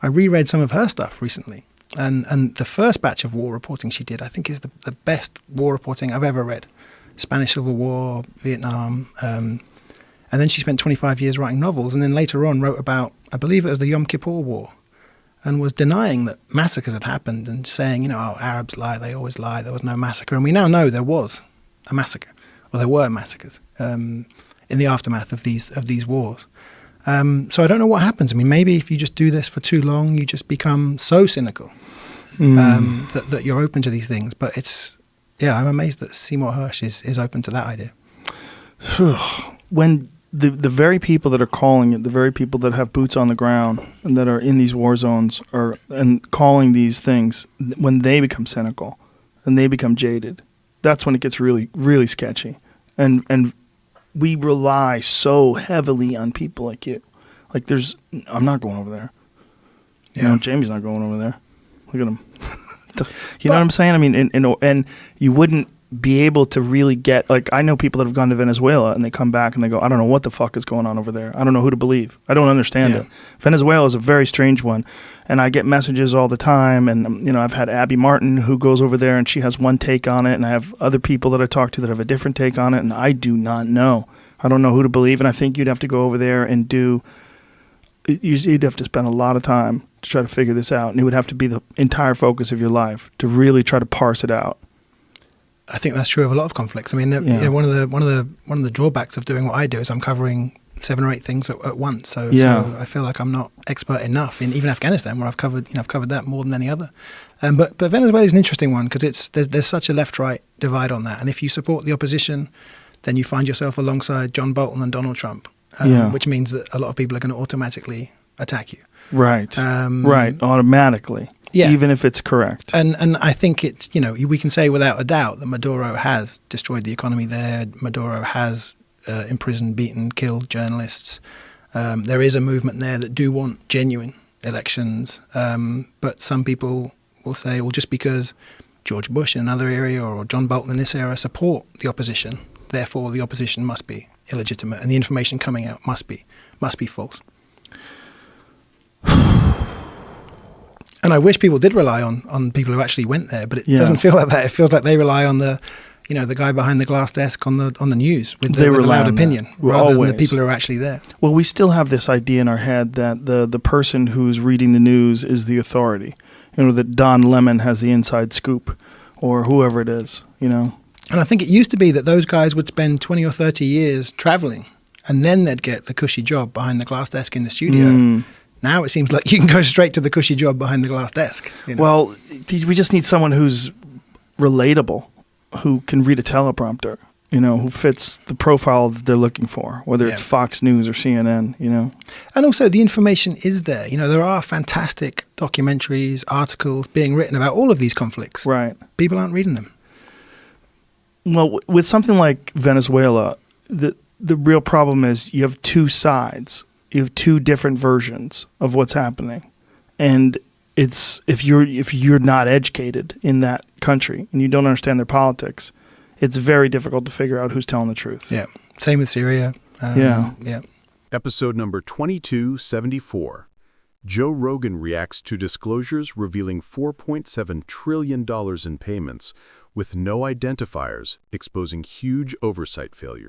Speaker 13: I reread some of her stuff recently. And the first batch of war reporting she did, I think, is the best war reporting I've ever read. Spanish Civil War, Vietnam. And then she spent 25 years writing novels, and then later on wrote about, I believe it was the Yom Kippur War, and was denying that massacres had happened and saying, you know, oh, Arabs lie, they always lie, there was no massacre. And we now know there was a massacre, or there were massacres in the aftermath of these wars. So I don't know what happens. I mean, maybe if you just do this for too long, you just become so cynical that you're open to these things. But I'm amazed that Seymour Hersh is open to that idea.
Speaker 4: When the very people that are calling it, the very people that have boots on the ground and that are in these war zones and calling these things, when they become cynical and they become jaded, that's when it gets really, really sketchy. And we rely so heavily on people like you. Like I'm not going over there. Yeah. You know, Jamie's not going over there. Look at him. You know what I'm saying? I mean, and you wouldn't be able to really get, like, I know people that have gone to Venezuela and they come back and they go, I don't know what the fuck is going on over there. I don't know who to believe. I don't understand it. Venezuela is a very strange one. And I get messages all the time. And, you know, I've had Abby Martin who goes over there and she has one take on it. And I have other people that I talk to that have a different take on it. And I do not know. I don't know who to believe. And I think you'd have to go over there and you'd have to spend a lot of time to try to figure this out. And it would have to be the entire focus of your life to really try to parse it out.
Speaker 13: I think that's true of a lot of conflicts. I mean, you know, one of the drawbacks of doing what I do is I'm covering 7 or 8 things at once. So I feel like I'm not expert enough in even Afghanistan, where I've covered that more than any other. But Venezuela is an interesting one because there's such a left-right divide on that. And if you support the opposition, then you find yourself alongside John Bolton and Donald Trump, which means that a lot of people are going to automatically attack you.
Speaker 4: Right. Automatically. Yeah. Even if it's correct.
Speaker 13: And I think it's, you know, we can say without a doubt that Maduro has destroyed the economy there. Maduro has imprisoned, beaten, killed journalists. There is a movement there that do want genuine elections. But some people will say, well, just because George Bush in another area or John Bolton in this era support the opposition, therefore the opposition must be illegitimate and the information coming out must be false. And I wish people did rely on people who actually went there, but it doesn't feel like that. It feels like they rely on the the guy behind the glass desk on the news with
Speaker 4: They
Speaker 13: the
Speaker 4: rely
Speaker 13: loud
Speaker 4: on that.
Speaker 13: opinion rather than the
Speaker 4: Always.
Speaker 13: people who are actually there.
Speaker 4: Well, we still have this idea in our head that the person who's reading the news is the authority. That Don Lemon has the inside scoop, or whoever it is.
Speaker 13: And I think it used to be that those guys would spend 20 or 30 years traveling, and then they'd get the cushy job behind the glass desk in the studio. Now it seems like you can go straight to the cushy job behind the glass desk.
Speaker 4: Well, we just need someone who's relatable, who can read a teleprompter, who fits the profile that they're looking for, whether it's Fox News or CNN,
Speaker 13: And also the information is there. There are fantastic documentaries, articles being written about all of these conflicts.
Speaker 4: Right.
Speaker 13: People aren't reading them.
Speaker 4: Well, with something like Venezuela, the real problem is you have two sides. You have two different versions of what's happening. And it's if you're not educated in that country and you don't understand their politics, it's very difficult to figure out who's telling the truth.
Speaker 13: Yeah. Same with Syria.
Speaker 4: Yeah.
Speaker 2: Episode number 2274. Joe Rogan reacts to disclosures revealing $4.7 trillion in payments with no identifiers, exposing huge oversight failures.